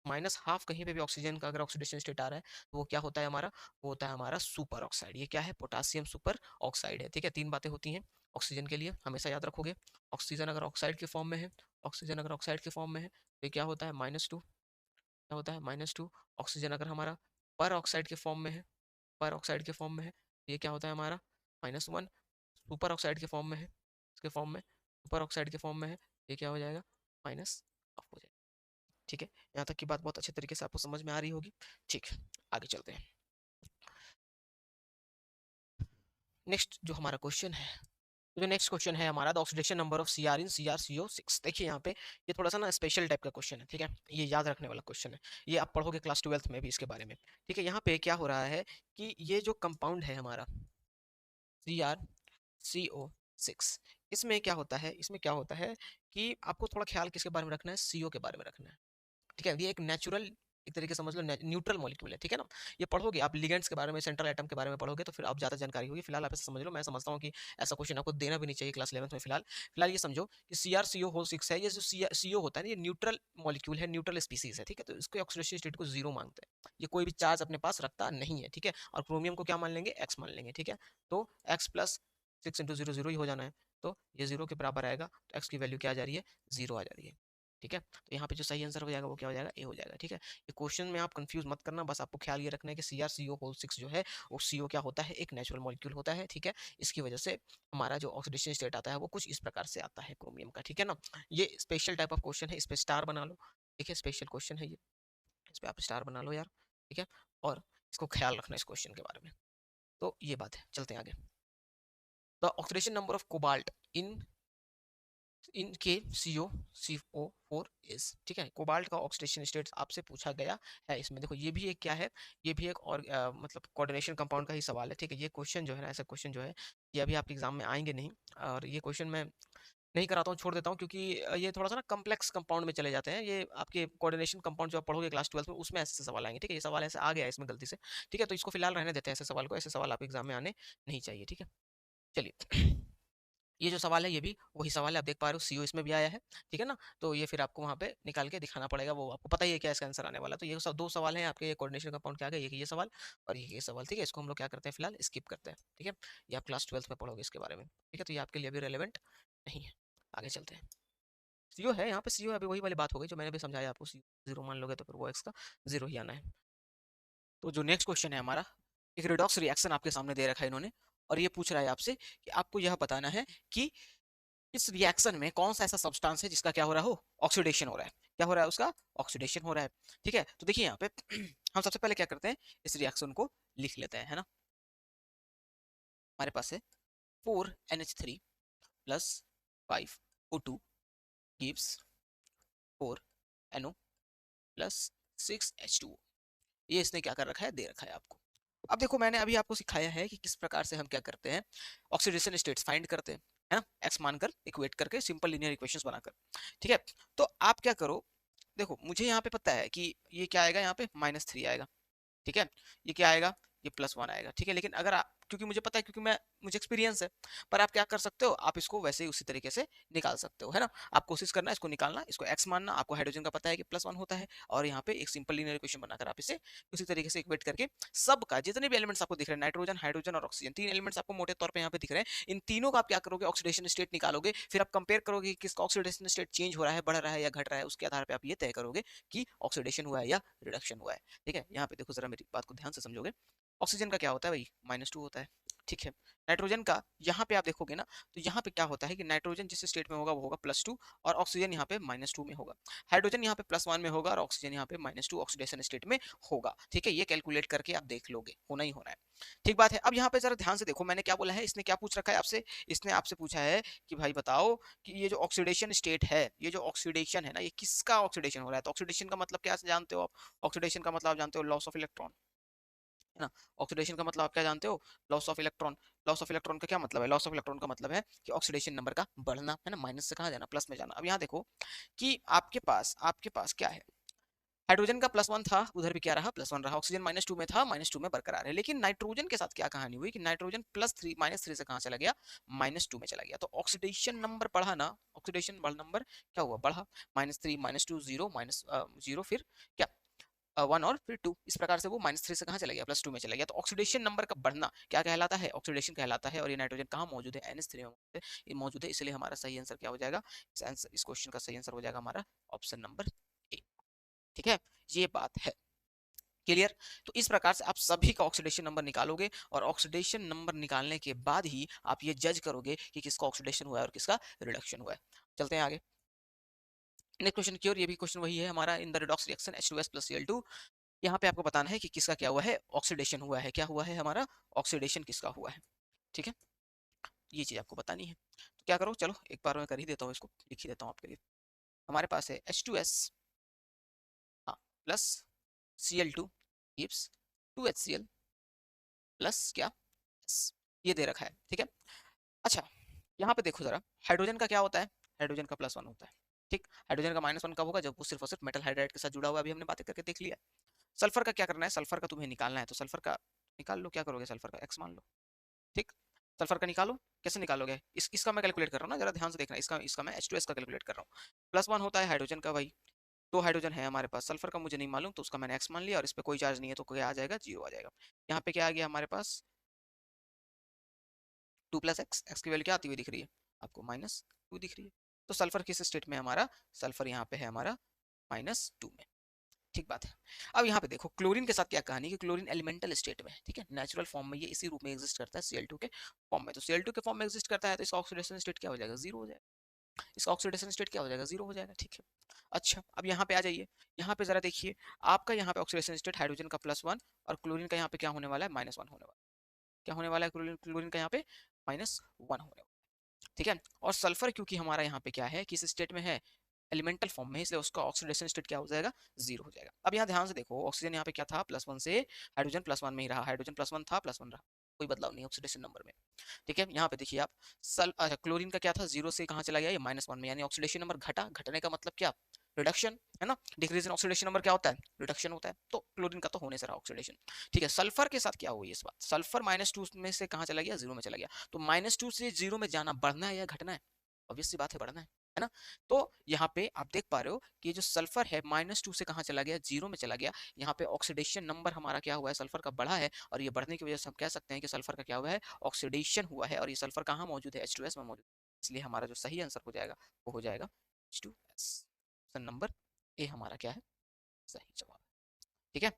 A: -½ कहीं पे भी ऑक्सीजन का अगर ऑक्सीडेशन स्टेट आ रहा है तो वो क्या होता है हमारा, वो होता है हमारा सुपर ऑक्साइड। ये क्या है, पोटासियम सुपर ऑक्साइड है, ठीक है। 3 बातें होती हैं ऑक्सीजन के लिए, हमेशा याद रखोगे। ऑक्सीजन अगर ऑक्साइड के फॉर्म में है, ऑक्सीजन अगर ऑक्साइड के फॉर्म में है तो ये क्या होता है, -2, क्या होता है, -2। ऑक्सीजन अगर हमारा पर ऑक्साइड के फॉर्म में है, पर ऑक्साइड के फॉर्म में है तो ये क्या होता है हमारा, -1। सुपर ऑक्साइड के फॉर्म में है, इसके फॉर्म में, सुपर ऑक्साइड के फॉर्म में है, ये क्या हो जाएगा, -½ हो जाएगा। ठीक है, यहाँ तक की बात बहुत अच्छे तरीके से आपको समझ में आ रही होगी। ठीक, आगे चलते हैं। नेक्स्ट जो हमारा क्वेश्चन है, जो नेक्स्ट क्वेश्चन है हमारा, the oxidation number of Cr in CrCO6। देखिए यहाँ पे ये थोड़ा सा ना स्पेशल टाइप का क्वेश्चन है, ठीक है, ये याद रखने वाला क्वेश्चन है, ये आप पढ़ोगे क्लास 12th में भी इसके बारे में। ठीक है, यहाँ पे क्या हो रहा है कि ये जो कंपाउंड है हमारा CrCO6, इसमें क्या होता है, इसमें क्या होता है कि आपको थोड़ा ख्याल किसके बारे में रखना है, CO के बारे में रखना है। ठीक है, ये एक नेचुरल, एक तरीके से समझ लो न्यूट्रल मॉलिक्यूल है, ठीक है ना। ये पढ़ोगे आप लिगेंड्स के बारे में, सेंट्रल एटम के बारे में पढ़ोगे तो फिर आप ज़्यादा जानकारी होगी। फिलहाल आप ऐसा समझ लो, मैं समझता हूँ कि ऐसा क्वेश्चन आपको देना भी नहीं चाहिए क्लास 11th में। फिलहाल फिलहाल ये समझो कि CrCO6 है, ये जो CO होता है ना, ये न्यूट्रल मॉलिक्यूल है, न्यूट्रल स्पीसीज है, ठीक है। तो इसके ऑक्सीडेशन स्टेट को 0 मांगते हैं, ये कोई भी चार्ज अपने पास रखता नहीं है, ठीक है। और क्रोमियम को क्या मान लेंगे, x मान लेंगे, ठीक है। तो x प्लस 6 इंटू 0 0 ही हो जाना है, तो ये 0 के बराबर आएगा, तो x की वैल्यू क्या आ जा रही है, 0 आ जा रही है, ठीक है। तो यहाँ पे जो सही आंसर हो जाएगा वो क्या हो जाएगा, ए हो जाएगा, ठीक है। ये क्वेश्चन में आप कंफ्यूज मत करना, बस आपको ख्याल ये रखना है कि CrCO6 जो है वो CO क्या होता है, एक नेचुरल मॉलिक्यूल होता है, ठीक है। इसकी वजह से हमारा जो ऑक्सीडेशन स्टेट आता है वो कुछ इस प्रकार से आता है क्रोमियम का, ठीक है ना। ये स्पेशल टाइप ऑफ क्वेश्चन है, इस पे स्टार बना लो, ठीक है, स्पेशल क्वेश्चन है ये, इस पे आप स्टार बना लो यार, ठीक है। और इसको ख्याल रखना इस क्वेश्चन के बारे में। तो ये बात है, चलते हैं आगे। The oxidation number of cobalt in इनके COCO4 इज, ठीक है। कोबाल्ट का ऑक्सीडेशन स्टेट आपसे पूछा गया है इसमें। देखो ये भी एक क्या है, ये भी एक और मतलब कोऑर्डिनेशन कंपाउंड का ही सवाल है, ठीक है। ये क्वेश्चन जो है ना, ऐसा क्वेश्चन जो है ये अभी आपके एग्जाम में आएंगे नहीं, और ये क्वेश्चन मैं नहीं कराता हूँ, छोड़ देता हूँ, क्योंकि ये थोड़ा सा ना कम्प्लेक्स कंपाउंड में चले जाते हैं। ये आपके कोऑर्डिनेशन कंपाउंड जो आप पढ़ोगे क्लास 12th में, उसमें ऐसे सवाल आएंगे, ठीक है। ये सवाल ऐसे आ गया है इसमें गलती से, ठीक है। तो इसको फिलहाल रहने देते हैं, ऐसे सवाल को, ऐसे सवाल आपके एग्जाम में आने नहीं चाहिए, ठीक है। चलिए, ये जो सवाल है ये भी वही सवाल है, आप देख पा रहे हो CO इसमें भी आया है, ठीक है ना। तो ये फिर आपको वहाँ पे निकाल के दिखाना पड़ेगा, वो आपको पता ही है क्या इसका आंसर आने वाला। तो ये सब 2 सवाल हैं आपके कोऑर्डिनेशन कंपाउंड के आगे, एक ये सवाल और ये सवाल, ठीक है। इसको हम लोग क्या करते हैं, फिलहाल स्किप करते हैं, ठीक है। ये आप क्लास 12th में पढ़ोगे इसके बारे में, ठीक है। तो ये आपके लिए अभी रेलेवेंट नहीं है, आगे चलते हैं। CO है यहाँ पे, CO अभी वही वाली बात हो गई जो मैंने भी समझाया आपको, CO 0 मान लोगे तो फिर वो x का 0 ही आना है। तो जो नेक्स्ट क्वेश्चन है हमारा, एक रिडॉक्स रिएक्शन आपके सामने दे रखा है इन्होंने, और ये पूछ रहा है आपसे कि आपको यह बताना है कि इस रिएक्शन में कौन सा ऐसा सब्सटेंस है जिसका क्या हो रहा हो, ऑक्सीडेशन हो रहा है। क्या हो रहा है, उसका ऑक्सीडेशन हो रहा है, ठीक है। तो देखिए यहाँ पे हम सबसे पहले क्या करते हैं, इस रिएक्शन को लिख लेते हैं, है ना। हमारे पास है 4NH3 plus 5O2 gives 4NO plus 6H2O। ये इसने क्या कर रखा है, दे रखा है आपको। अब देखो मैंने अभी आपको सिखाया है कि किस प्रकार से हम क्या करते हैं, ऑक्सीडेशन स्टेट्स फाइंड करते हैं। है ना, x मानकर इक्वेट करके सिंपल लीनियर इक्वेशंस बनाकर। ठीक है, तो आप क्या करो, देखो मुझे यहाँ पे पता है कि ये क्या आएगा, यहाँ पे -3 आएगा। ठीक है, ये क्या आएगा, ये +1 आएगा। ठीक है, लेकिन अगर आप, क्योंकि मुझे पता है, क्योंकि मैं, मुझे एक्सपीरियंस है, पर आप क्या कर सकते हो, आप इसको वैसे ही उसी तरीके से निकाल सकते हो, है ना। आप कोशिश करना इसको निकालना, इसको x मानना, आपको हाइड्रोजन का पता है कि +1 होता है, और यहाँ पे एक सिंपल लीनियर इक्वेशन बनाकर आप इसे उसी तरीके से इक्वेट करके सबका, जितने भी एलिमेंट्स आपको दिख रहे हैं, नाइट्रोजन, हाइड्रोजन और ऑक्सीजन, 3 एलिमेंट्स आपको मोटे तौर पे यहाँ पे दिख रहे हैं, इन तीनों का आप क्या करोगे, ऑक्सीडेशन स्टेट निकालोगे, फिर आप कंपेयर करोगे कि किसका ऑक्सीडेशन स्टेट चेंज हो रहा है, बढ़ रहा है या घट रहा है, उसके आधार पर आप ये तय करोगे कि ऑक्सीडेशन हुआ है या रिडक्शन हुआ है। ठीक है, यहाँ पे देखो जरा, मेरी बात को ध्यान से समझोगे। ऑक्सीजन का क्या होता है भाई, -2 होता है। ठीक है, नाइट्रोजन का यहाँ पे आप देखोगे ना, तो यहाँ पे क्या होता है कि नाइट्रोजन जिस स्टेट में होगा वो होगा +2, और ऑक्सीजन यहाँ पे -2 में होगा। हाइड्रोजन यहाँ पे +1 में होगा, और ऑक्सीजन यहाँ पे -2 ऑक्सीडेशन स्टेट में होगा। ठीक है, ये कैलकुलेट करके आप देख लोगे, होना ही होना है। ठीक बात है। अब यहाँ पे जरा ध्यान से देखो, मैंने क्या बोला है, इसने क्या पूछ रखा है आपसे, इसने आपसे पूछा है कि भाई बताओ कि ये जो ऑक्सीडेशन स्टेट है, ये जो ऑक्सीडेशन है ना, ये किसका ऑक्सीडेशन हो रहा है। तो ऑक्सीडेशन का मतलब क्या जानते हो आप, ऑक्सीडेशन का मतलब आप जानते हो लॉस ऑफ इलेक्ट्रॉन, है ना। ऑक्सीडेशन का मतलब आप क्या जानते हो, loss of electron. Loss of electron का क्या मतलब है, लॉस ऑफ इलेक्ट्रॉन का मतलब है कि ऑक्सीडेशन नंबर का बढ़ना, है ना, माइनस से कहाँ जाना, प्लस में जाना। अब यहाँ देखो कि आपके पास क्या है, हाइड्रोजन का +1 था, उधर भी क्या रहा, +1 रहा, ऑक्सीजन -2 में था, -2 में बरकरार है। लेकिन नाइट्रोजन के साथ क्या कहानी हुई कि नाइट्रोजन +3 -3 से कहाँ चला गया, -2 में चला गया। तो ऑक्सीडेशन नंबर बढ़ा ना, ऑक्सीडेशन नंबर क्या हुआ, बढ़ा। -3 -2 0 0, फिर क्या, 1 और फिर 2, इस प्रकार से वो -3 से कहाँ चला गया, +2 में चला गया। तो ऑक्सीडेशन नंबर का बढ़ना क्या कहलाता है, ऑक्सीडेशन कहलाता है। और ये नाइट्रोजन कहाँ मौजूद है, NH3 में मौजूद है, ये मौजूद है, इसलिए हमारा सही आंसर क्या हो जाएगा, इस क्वेश्चन का सही आंसर हो जाएगा हमारा ऑप्शन नंबर ए। ठीक है, ये बात है क्लियर। तो इस प्रकार से आप सभी का ऑक्सीडेशन नंबर निकालोगे, और ऑक्सीडेशन नंबर निकालने के बाद ही आप ये जज करोगे कि किसका ऑक्सीडेशन हुआ है और किसका रिडक्शन हुआ है। चलते हैं आगे, नेक्स्ट क्वेश्चन की ओर। ये भी क्वेश्चन वही है हमारा, इन the redox reaction H2S + Cl2, यहाँ पे आपको बताना है कि किसका क्या हुआ है, ऑक्सीडेशन हुआ है। क्या हुआ है हमारा, ऑक्सीडेशन किसका हुआ है। ठीक है, ये चीज आपको बतानी है। तो क्या करो, चलो एक बार मैं कर ही देता हूँ, इसको लिख ही देता हूँ आपके लिए। हमारे पास है H2S, हाँ, plus Cl2 gives 2HCl plus क्या, S, ये दे रखा है। ठीक है, अच्छा यहाँ पे देखो जरा, हाइड्रोजन का क्या होता है, हाइड्रोजन का +1 होता है। ठीक, हाइड्रोजन का -1 कब होगा, जब वो सिर्फ और सिर्फ मेटल हाइड्राइड के साथ जुड़ा हुआ है, अभी हमने बातें करके देख लिया। सल्फर का क्या करना है, सल्फर का तुम्हें निकालना है, तो सल्फर का निकाल लो, क्या करोगे, सल्फर का x मान लो। ठीक, सल्फर का निकालो, कैसे निकालोगे, इसका मैं कैलकुलेट कर रहा हूँ ना, जरा ध्यान से देखना, इसका इसका मैं H2S का कैलकुलेट कर रहा हूँ। +1 होता है हाइड्रोजन का भाई, 2 हाइड्रोजन है हमारे पास, सल्फर का मुझे नहीं मालूम, तो उसका मैंने x मान लिया, और इस पे कोई चार्ज नहीं है, तो क्या आ जाएगा, 0 आ जाएगा। यहाँ पे क्या आ गया हमारे पास, 2 + x, x की वैल्यू क्या आती हुई दिख रही है आपको, -2 दिख रही है। तो सल्फर किस स्टेट में है हमारा, सल्फर यहाँ पे है हमारा -2 में। ठीक बात है। अब यहाँ पे देखो क्लोरीन के साथ क्या कहानी है कि क्लोरीन एलिमेंटल स्टेट में है। ठीक है, नेचुरल फॉर्म में ये इसी रूप में एग्जिस्ट करता है, Cl2 के फॉर्म में। तो Cl2 के फॉर्म में एग्जिस्ट करता है, तो इसका ऑक्सीडेशन स्टेट क्या हो जाएगा, 0 हो जाएगा। इसका ऑक्सीडेशन स्टेट क्या हो जाएगा, 0 हो जाएगा। ठीक है, अच्छा अब यहाँ पे आ जाइए, यहाँ पे जरा देखिए, आपका यहाँ पे ऑक्सीडेशन स्टेट हाइड्रोजन का +1, और क्लोरीन का यहाँ पे क्या होने वाला है, -1 होने वाला है। क्या होने वाला है, क्लोरीन क्लोरीन का यहाँ पे -1 होने वाला है। ठीक है, और सल्फर क्योंकि हमारा यहाँ पे क्या है, किस स्टेट में है, एलिमेंटल फॉर्म में, इसलिए उसका ऑक्सीडेशन स्टेट क्या हो जाएगा, 0 हो जाएगा। अब यहाँ ध्यान से देखो, ऑक्सीजन यहाँ पे क्या था, +1 से हाइड्रोजन +1 में ही रहा, हाइड्रोजन +1 था, +1 रहा, कोई बदलाव नहीं ऑक्सीडेशन नंबर में। ठीक है, यहाँ पे देखिए आप, अच्छा क्लोरीन का क्या था, 0 से कहाँ चला गया, ये -1 में, यानी ऑक्सीडेशन नंबर घटा, घटने का मतलब क्या, रिडक्शन, है ना। डिक्रीज इन ऑक्सीडेशन नंबर क्या होता है, रिडक्शन होता है। तो क्लोरीन का तो होने से रहा ऑक्सीडेशन। ठीक है, सल्फर के साथ क्या हुई इस बात, सल्फर -2 में से कहाँ चला गया, 0 में चला गया। तो -2 से 0 में जाना बढ़ना है या घटना है, ऑब्वियस सी बात है, बढ़ना है ना। तो यहाँ पे आप देख पा रहे हो कि जो सल्फर है -2 से कहाँ चला गया, 0 में चला गया। यहाँ पे ऑक्सीडेशन नंबर हमारा क्या हुआ है, सल्फर का बढ़ा है, और ये बढ़ने की वजह से हम कह सकते हैं कि सल्फर का क्या हुआ है, ऑक्सीडेशन हुआ है। और ये सल्फर कहाँ मौजूद है, H2S में मौजूद है। इसलिए हमारा जो सही आंसर हो जाएगा वो हो जाएगा H2S। ऑप्शन नंबर ए हमारा क्या है, सही जवाब। ठीक है,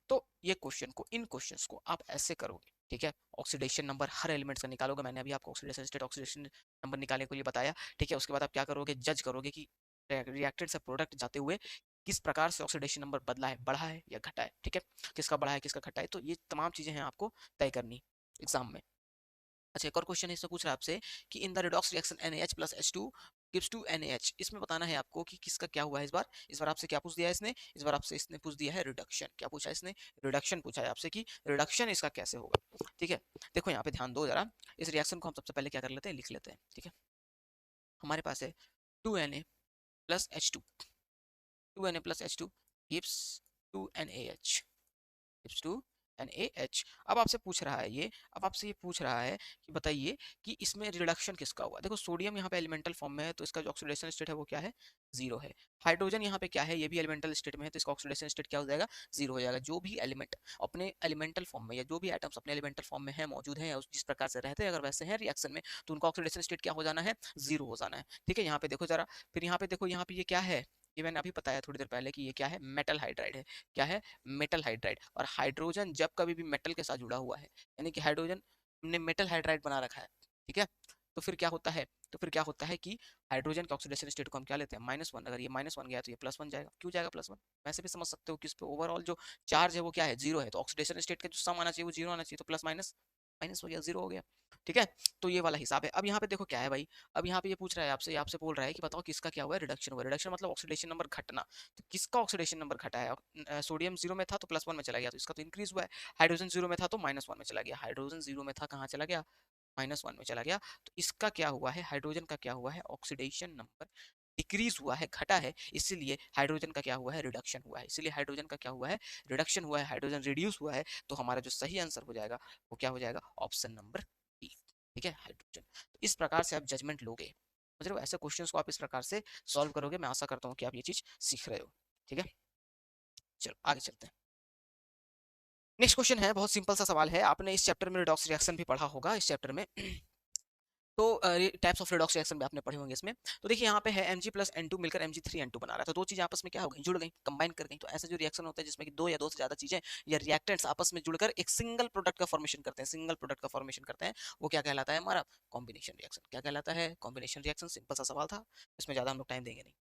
A: तो ये क्वेश्चन को, इन क्वेश्चंस को आप ऐसे करोगे। ठीक है, ऑक्सीडेशन नंबर हर एलिमेंट्स का निकालोगे, मैंने अभी आपको ऑक्सीडेशन स्टेट, ऑक्सीडेशन नंबर निकालने के लिए बताया। ठीक है, उसके बाद आप क्या करोगे, जज करोगे कि रिएक्टेड से प्रोडक्ट जाते हुए किस प्रकार से ऑक्सीडेशन नंबर बदला है, बढ़ा है या घटा है। ठीक है, किसका बढ़ा है किसका घटा है, तो ये तमाम चीजें हैं आपको तय करनी एग्जाम में। अच्छा एक और क्वेश्चन इसमें पूछ रहा है आपसे कि in the redox reaction NaH + H2 gives two NaH। इसमें बताना है आपको कि किसका क्या हुआ है इस बार आपसे क्या पूछ दिया है इसने, इस बार आपसे इसने पूछ दिया है रिडक्शन। क्या पूछा है इसने, रिडक्शन पूछा है आपसे कि रिडक्शन इसका कैसे होगा। ठीक है, देखो यहाँ पे ध्यान दो जरा, इस रिएक्शन को हम सबसे पहले क्या कर लेते हैं, लिख लेते हैं। ठीक है, हमारे पास है 2Na plus H2, 2Na plus H2 gives 2NaH, gives two NaH। अब आपसे पूछ रहा है ये, अब आपसे ये पूछ रहा है कि बताइए कि इसमें रिडक्शन किसका हुआ। देखो सोडियम यहाँ पे एलिमेंटल फॉर्म में है तो इसका जो ऑक्सीडेशन स्टेट है वो क्या है, जीरो है। हाइड्रोजन यहाँ पे क्या है, ये भी एलिमेंटल स्टेट में है तो इसका ऑक्सीडेशन स्टेट क्या हो जाएगा, जीरो हो जाएगा। जो भी एलिमेंट अपने एलिमेंटल फॉर्म में या जो भी एटम्स अपने एलिमेंटल फॉर्म में है मौजूद है या जिस प्रकार से रहते हैं अगर वैसे हैं रिएक्शन में, तो उनका ऑक्सीडेशन स्टेट क्या हो जाना है, जीरो हो जाना है। ठीक है, यहाँ पे देखो जरा, फिर यहाँ पे देखो, यहाँ पे ये क्या है, ये मैंने अभी बताया थोड़ी देर पहले कि ये क्या है, मेटल हाइड्राइड है। क्या है, मेटल हाइड्राइड। और हाइड्रोजन जब कभी भी मेटल के साथ जुड़ा हुआ है, यानी कि हाइड्रोजन ने मेटल हाइड्राइड बना रखा है, ठीक है, तो फिर क्या होता है, तो फिर क्या होता है कि हाइड्रोजन के ऑक्सीडेशन स्टेट को हम क्या लेते हैं, -1। अगर ये -1 गया तो ये +1 जाएगा। क्यों जाएगा +1, वैसे भी समझ सकते हो कि उस पे ओवरऑल जो चार्ज है वो क्या है, जीरो है। तो ऑक्सीडेशन स्टेट का जो सम आना चाहिए वो जीरो आना चाहिए, तो प्लस माइनस माइनस हो गया, जीरो हो गया। ठीक है, तो ये वाला हिसाब है। अब यहाँ पे देखो क्या है भाई, अब यहाँ पे ये पूछ रहा है आपसे, आपसे बोल रहा है कि बताओ किसका क्या हुआ है, रिडक्शन हुआ है। रिडक्शन मतलब ऑक्सीडेशन नंबर घटना। तो किसका ऑक्सीडेशन नंबर घटा है, सोडियम जीरो में था तो +1 में चला गया तो इसका तो इंक्रीज हुआ है। हाइड्रोजन जीरो में था तो -1 में चला गया, हाइड्रोजन जीरो में था कहाँ चला गया, -1 में चला गया। तो इसका क्या हुआ है, हाइड्रोजन का क्या हुआ है, ऑक्सीडेशन नंबर डिक्रीज हुआ है, घटा है, इसीलिए हाइड्रोजन का क्या हुआ है, रिडक्शन हुआ है। इसीलिए हाइड्रोजन का क्या हुआ है, रिडक्शन हुआ है, हाइड्रोजन रिड्यूस हुआ है। तो हमारा जो सही आंसर हो जाएगा वो क्या हो जाएगा, ऑप्शन नंबर बी। ठीक है, हाइड्रोजन। तो इस प्रकार से आप जजमेंट लोगे, समझ रहे हो, ऐसे क्वेश्चंस को आप इस प्रकार से सॉल्व करोगे। मैं आशा करता हूँ कि आप ये चीज सीख रहे हो। ठीक है, चलो आगे चलते हैं। नेक्स्ट क्वेश्चन है, बहुत सिंपल सा सवाल है, आपने इस चैप्टर में रिडॉक्स रिएक्शन भी पढ़ा होगा इस चैप्टर में। तो टाइप्स ऑफ रिडॉक्स रिएक्शन भी आपने पढ़े होंगे इसमें। तो देखिए यहाँ पे है Mg प्लस N2 मिलकर Mg3N2 बना रहा है। तो दो चीजें आपस में क्या हो गई, जुड़ गई, कंबाइन कर गई। तो ऐसा जो रिएक्शन होता है जिसमें कि दो या दो से ज्यादा चीजें या रिएक्टेंट्स आपस में जुड़कर एक सिंगल प्रोडक्ट का फॉर्मेशन करते हैं, सिंगल प्रोडक्ट का फॉर्मेशन करते हैं, वो क्या कहलाता है, हमारा कॉम्बिनेशन रिएक्शन। क्या कहलाता है, कॉम्बिनेशन रिएक्शन। सिंपल सा सवाल था, इसमें ज्यादा हम लोग टाइम देंगे नहीं।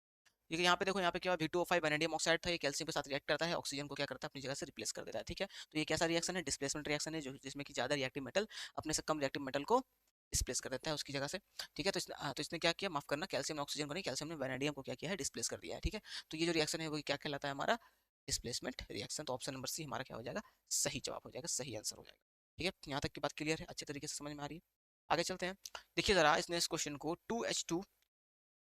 A: क्योंकि यहाँ पे देखो, यहाँ पे क्या V2O5 वैनेडियम ऑक्साइड था, ये कैल्शियम के साथ रिएक्ट करता है, ऑक्सीजन को क्या करता है, अपनी जगह से रिप्लेस कर देता है। ठीक है, तो ये कैसा रिएक्शन है, डिस्प्लेसमेंट रिएक्शन है, जो जिसमें कि ज्यादा रिएक्टिव मेटल अपने से कम रिएक्टिव मेटल को डिस्प्लेस कर देता है उसकी जगह से। ठीक है, तो इसने क्या किया, माफ करना, कैल्शियम ने ऑक्सीजन को नहीं, कैल्शियम ने वैनेडियम को क्या किया है, डिस्प्लेस कर दिया है। ठीक है, तो ये जो रिएक्शन है वो क्या कहलाता है, हमारा डिस्प्लेसमेंट रिएक्शन। तो ऑप्शन नंबर सी हमारा क्या हो जाएगा, सही जवाब हो जाएगा, सही आंसर हो जाएगा। ठीक है, यहाँ तक की बात क्लियर है, अच्छे तरीके से समझ में आ रही है। आगे चलते हैं। देखिए जरा इसने इस क्वेश्चन को 2H2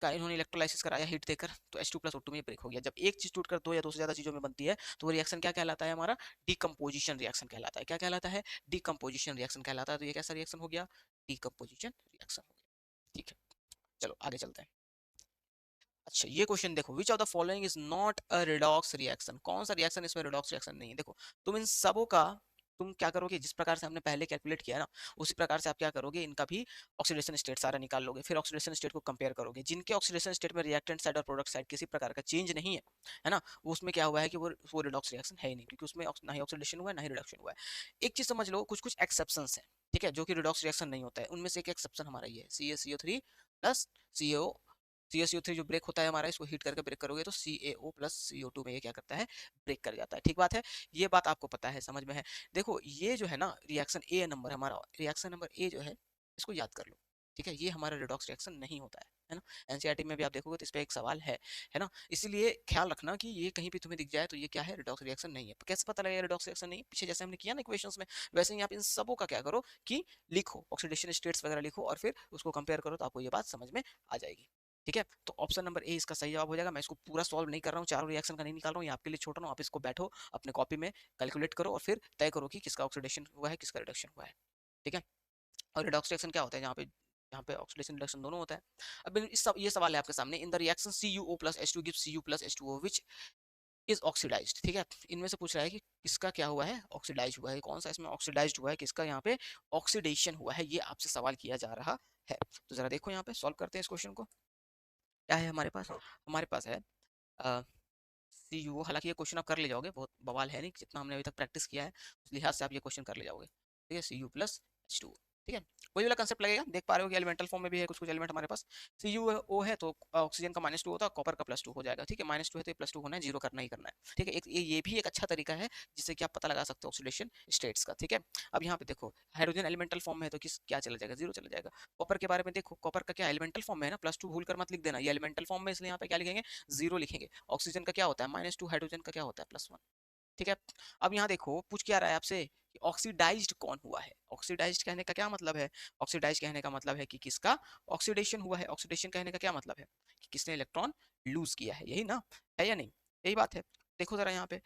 A: का इन्होंने इलेक्ट्रोलाइसिस कराया हीट देकर, तो H2 + O2 में ब्रेक हो गया। जब एक चीज टूटकर दो या दो से ज्यादा चीजों में बनती है तो वो रिएक्शन क्या कहलाता है, हमारा डिकम्पोजिशन रिएक्शन कहलाता है। क्या कहलाता है, डिकम्पोजिशन रिएक्शन कहलाता है। तो ये कैसा रिएक्शन हो गया, डिकम्पोजिशन रिएक्शन हो गया। ठीक है, चलो आगे चलते हैं। अच्छा ये क्वेश्चन देखो, विच of the following is not a redox reaction. कौन सा रिएक्शन इसमें रिडॉक्स रिएक्शन नहीं है। देखो तुम इन सबों का, तुम क्या करोगे, जिस प्रकार से हमने पहले कैलकुलेट किया ना उसी प्रकार से आप क्या करोगे, इनका भी ऑक्सीडेशन स्टेट सारा निकाल लोगे। फिर ऑक्सीडेशन स्टेट को कंपेयर करोगे, जिनके ऑक्सीडेशन स्टेट में रिएक्टेंट साइड और प्रोडक्ट साइड किसी प्रकार का चेंज नहीं है ना, वो उसमें क्या हुआ है कि वो रिडॉक्स रिएक्शन है ही नहीं, क्योंकि उसमें ना ही ऑक्सीडेशन हुआ है ना ही रिडक्शन हुआ है। एक चीज समझ लो, कुछ कुछ एक्सेप्शंस हैं, ठीक है, जो कि रिडॉक्स रिएक्शन नहीं होता है। उनमें से एक एक्सेप्शन हमारा ये है, CaCO3 प्लस CO, CaCO3 जो ब्रेक होता है हमारा, इसको हीट करके ब्रेक करोगे तो CaO प्लस CO2 में ये क्या करता है, ब्रेक कर जाता है। ठीक बात है, ये बात आपको पता है, समझ में है। देखो ये जो है ना रिएक्शन ए नंबर, हमारा रिएक्शन नंबर ए जो है, इसको याद कर लो। ठीक है, ये हमारा रिडॉक्स रिएक्शन नहीं होता है ना। एनसीईआरटी में भी आप देखोगे तो इस पे एक सवाल है ना। इसीलिए ख्याल रखना कि ये कहीं भी तुम्हें दिख जाए तो ये क्या है, रिडॉक्स रिएक्शन नहीं है। कैसे पता लगेगा रिडॉक्स रिएक्शन नहीं है, पीछे जैसे हमने किया ना इक्वेशंस में, वैसे ही आप इन सबों का क्या करो कि लिखो, ऑक्सीडेशन स्टेट्स वगैरह लिखो और फिर उसको कंपेयर करो तो आपको ये बात समझ में आ जाएगी। ठीक है, तो ऑप्शन नंबर ए इसका सही जवाब हो जाएगा। मैं इसको पूरा सॉल्व नहीं कर रहा हूँ, चारों रिएक्शन का नहीं निकाल रहा हूँ, ये आपके लिए छोड़ रहा हूँ। आप इसको बैठो अपने कॉपी में, कैलकुलेट करो और फिर तय करो कि किसका ऑक्सीडेशन हुआ है, किसका रिडक्शन हुआ है। ठीक है, और रिडॉक्स रिएक्शन क्या होता है, जहाँ पे ऑक्सीडेशन रिडक्शन दोनों होता है। अब ये सवाल है आपके सामने, in the reaction CuO plus H2 gives Cu plus H2O which is oxidized. ठीक है, इनमें से पूछ रहा है कि किसका क्या हुआ है, ऑक्सीडाइज हुआ है, कौन सा इसमें ऑक्सीडाइज्ड हुआ है, किसका यहाँ पे ऑक्सीडेशन हुआ है, ये आपसे सवाल किया जा रहा है। तो जरा देखो यहाँ पे सॉल्व करते हैं इस क्वेश्चन को। क्या है हमारे पास, हमारे पास है CuO। हालांकि ये क्वेश्चन आप कर ले जाओगे, बहुत बवाल है नहीं, जितना हमने अभी तक प्रैक्टिस किया है उस लिहाज से आप ये क्वेश्चन कर ले जाओगे। ठीक है, Cu प्लस H2O। ठीक है, वही वाला कंसेप्ट लगेगा। देख पा रहे हो कि एलिमेंटल फॉर्म में भी है कुछ कुछ एलिमेंट हमारे पास। CuO है तो ऑक्सीजन का -2 होता है, कॉपर का +2 हो जाएगा। ठीक है, -2 है तो ये +2 होना है, 0 करना ही करना है। ठीक है, एक ये भी एक अच्छा तरीका है जिससे कि आप पता लगा सकते हो ऑक्सीडेशन स्टेट्स का। ठीक है, अब यहाँ पे देखो हाइड्रोजन एलिमेंटल फॉर्म में है तो किस क्या चला जाएगा, 0 चला जाएगा। कॉपर के बारे में देखो, कॉपर का क्या एलिमेंटल फॉर्म में है ना, +2 भूल कर मत लिख देना, ये एलिमेंटल फॉर्म में, इसलिए यहाँ पे क्या लिखेंगे, 0 लिखेंगे। ऑक्सीजन का क्या होता है -2, हाइड्रोजन का क्या होता है +1। ठीक है, अब यहाँ देखो पूछ क्या रहा है आपसे कि ऑक्सीडाइज्ड कौन हुआ है। ऑक्सीडाइज्ड कहने का क्या मतलब है, ऑक्सीडाइज्ड कहने का मतलब है कि किसका ऑक्सीडेशन हुआ है। ऑक्सीडेशन कहने का क्या मतलब है कि किसने इलेक्ट्रॉन लूज किया है, यही ना, है या नहीं, यही बात है। देखो जरा यहाँ पे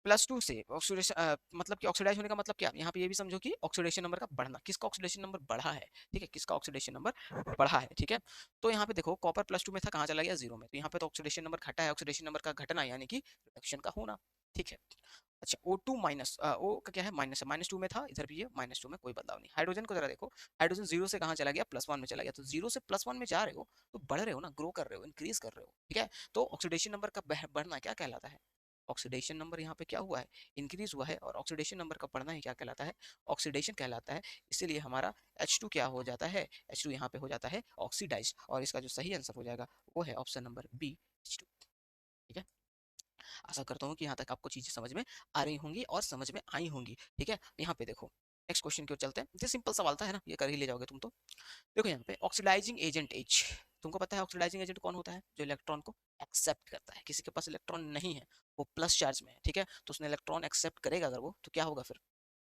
A: +2 से ऑक्सीडेशन मतलब कि ऑक्सीडाइज होने का मतलब क्या, यहाँ पे ये भी समझो कि ऑक्सीडेशन नंबर का बढ़ना, किसका ऑक्सीडेशन नंबर बढ़ा है। ठीक है, किसका ऑक्सीडेशन नंबर बढ़ा है। ठीक है, तो यहाँ पे देखो कॉपर +2 में था, कहाँ चला गया, 0 में, तो यहाँ पे तो ऑक्सीडेशन नंबर घटा है, ऑक्सीडेशन नंबर का घटना यानी कि रिडक्शन का होना। ठीक है, अच्छा O2 माइनस ओ का क्या है, माइनस है, -2 में था, इधर भी है -2 में, कोई बदलाव नहीं। हाइड्रोजन को जरा देखो, हाइड्रोजन 0 से कहाँ चला गया, +1 में चला गया, तो 0 से +1 में जा रहे हो तो बढ़ रहे हो ना, ग्रो कर रहे हो, इंक्रीज कर रहे हो। ठीक है, तो ऑक्सीडेशन नंबर का बढ़ना क्या कहलाता है, ऑक्सीडेशन नंबर यहाँ पे क्या हुआ है, इंक्रीज हुआ है, और ऑक्सीडेशन नंबर का बढ़ना ही क्या कहलाता है, ऑक्सीडेशन कहलाता है। इसीलिए हमारा H2 क्या हो जाता है, H2 यहाँ पे हो जाता है ऑक्सीडाइज, और इसका जो सही आंसर हो जाएगा वो है ऑप्शन नंबर बी, H2। ठीक है, आशा करता हूँ कि यहाँ तक आपको चीजें समझ में आ रही होंगी और समझ में आई होंगी। ठीक है, यहाँ पे देखो नेक्स्ट क्वेश्चन की ओर चलते हैं, ये सिंपल सवाल था, है ना, ये कर ही ले जाओगे तुम तो। देखो यहाँ पे ऑक्सीडाइजिंग एजेंट H, तुमको पता है ऑक्सीडाइजिंग एजेंट कौन होता है, जो इलेक्ट्रॉन को एक्सेप्ट करता है। किसी के पास इलेक्ट्रॉन नहीं है, वो प्लस चार्ज में है, ठीक है, तो उसने इलेक्ट्रॉन एक्सेप्ट करेगा, अगर वो तो क्या होगा फिर,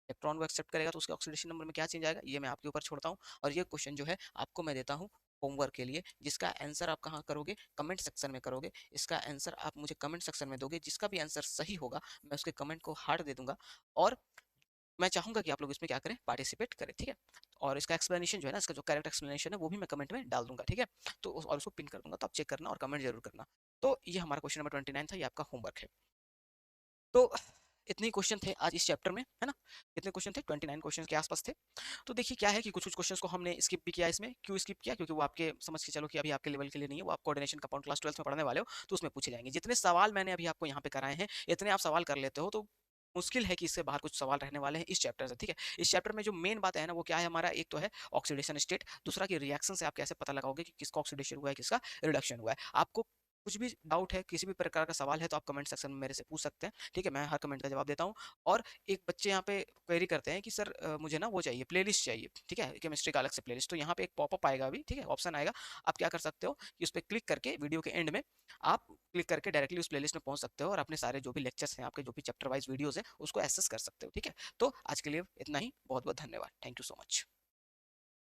A: इलेक्ट्रॉन को एक्सेप्ट करेगा तो उसके ऑक्सीडेशन नंबर में क्या चेंज आएगा, ये मैं आपके ऊपर छोड़ता हूँ। और ये क्वेश्चन जो है आपको मैं देता हूँ होमवर्क के लिए, जिसका आंसर आप कहाँ करोगे, कमेंट सेक्शन में करोगे। इसका आंसर आप मुझे कमेंट सेक्शन में दोगे, जिसका भी आंसर सही होगा मैं उसके कमेंट को हार्ट दे दूंगा, और मैं चाहूंगा कि आप लोग इसमें क्या करें, पार्टिसिपेट करें। ठीक है, और इसका एक्सप्लेनेशन जो है ना, इसका जो करेक्ट एक्सप्लेनेशन है वो भी मैं कमेंट में डाल दूंगा। ठीक है, तो और उसको पिन कर दूंगा, तो आप चेक करना और कमेंट जरूर करना। तो ये हमारा क्वेश्चन नंबर 29 था, ये आपका होमवर्क है। तो इतने क्वेश्चन थे आज इस चैप्टर में, है ना, कितने क्वेश्चन थे, 29 क्वेश्चन के आसपास थे। तो देखिए क्या है कि कुछ कुछ क्वेश्चंस को हमने स्किप भी किया इसमें, क्यों स्किप किया, क्योंकि वो आपके समझ के चलो कि अभी आपके लेवल के लिए नहीं है, वो आप कोऑर्डिनेशन कंपाउंड क्लास 12 में पढ़ने वाले हो, तो उसमें पूछे जाएंगे। जितने सवाल मैंने अभी आपको यहाँ पे कराए हैं, इतने आप सवाल कर लेते हो तो मुश्किल है कि इससे बाहर कुछ सवाल रहने वाले हैं इस चैप्टर से। ठीक है, इस चैप्टर में जो मेन बात है ना, वो क्या है हमारा, एक तो है ऑक्सीडेशन स्टेट, दूसरा कि रिएक्शन से आप कैसे पता लगाओगे कि किसका ऑक्सीडेशन हुआ है, किसका रिडक्शन हुआ है। आपको कुछ भी डाउट है, किसी भी प्रकार का सवाल है, तो आप कमेंट सेक्शन में मेरे से पूछ सकते हैं। ठीक है, मैं हर कमेंट का जवाब देता हूँ। और एक बच्चे यहाँ पे क्वेरी करते हैं कि सर मुझे ना वो चाहिए, प्लेलिस्ट चाहिए। ठीक है, केमिस्ट्री का अलग से प्लेलिस्ट, तो यहाँ पे एक पॉपअप आएगा अभी, ठीक है, ऑप्शन आएगा। आप क्या कर सकते हो कि उस पर क्लिक करके वीडियो के एंड में आप क्लिक करके डायरेक्टली उस प्लेलिस्ट में पहुंच सकते हो, और अपने सारे जो भी लेक्चर्स हैं, आपके जो भी चैप्टर वाइज वीडियोस हैं, उसको एक्सेस कर सकते हो। ठीक है, तो आज के लिए इतना ही, बहुत बहुत धन्यवाद, थैंक यू सो मच।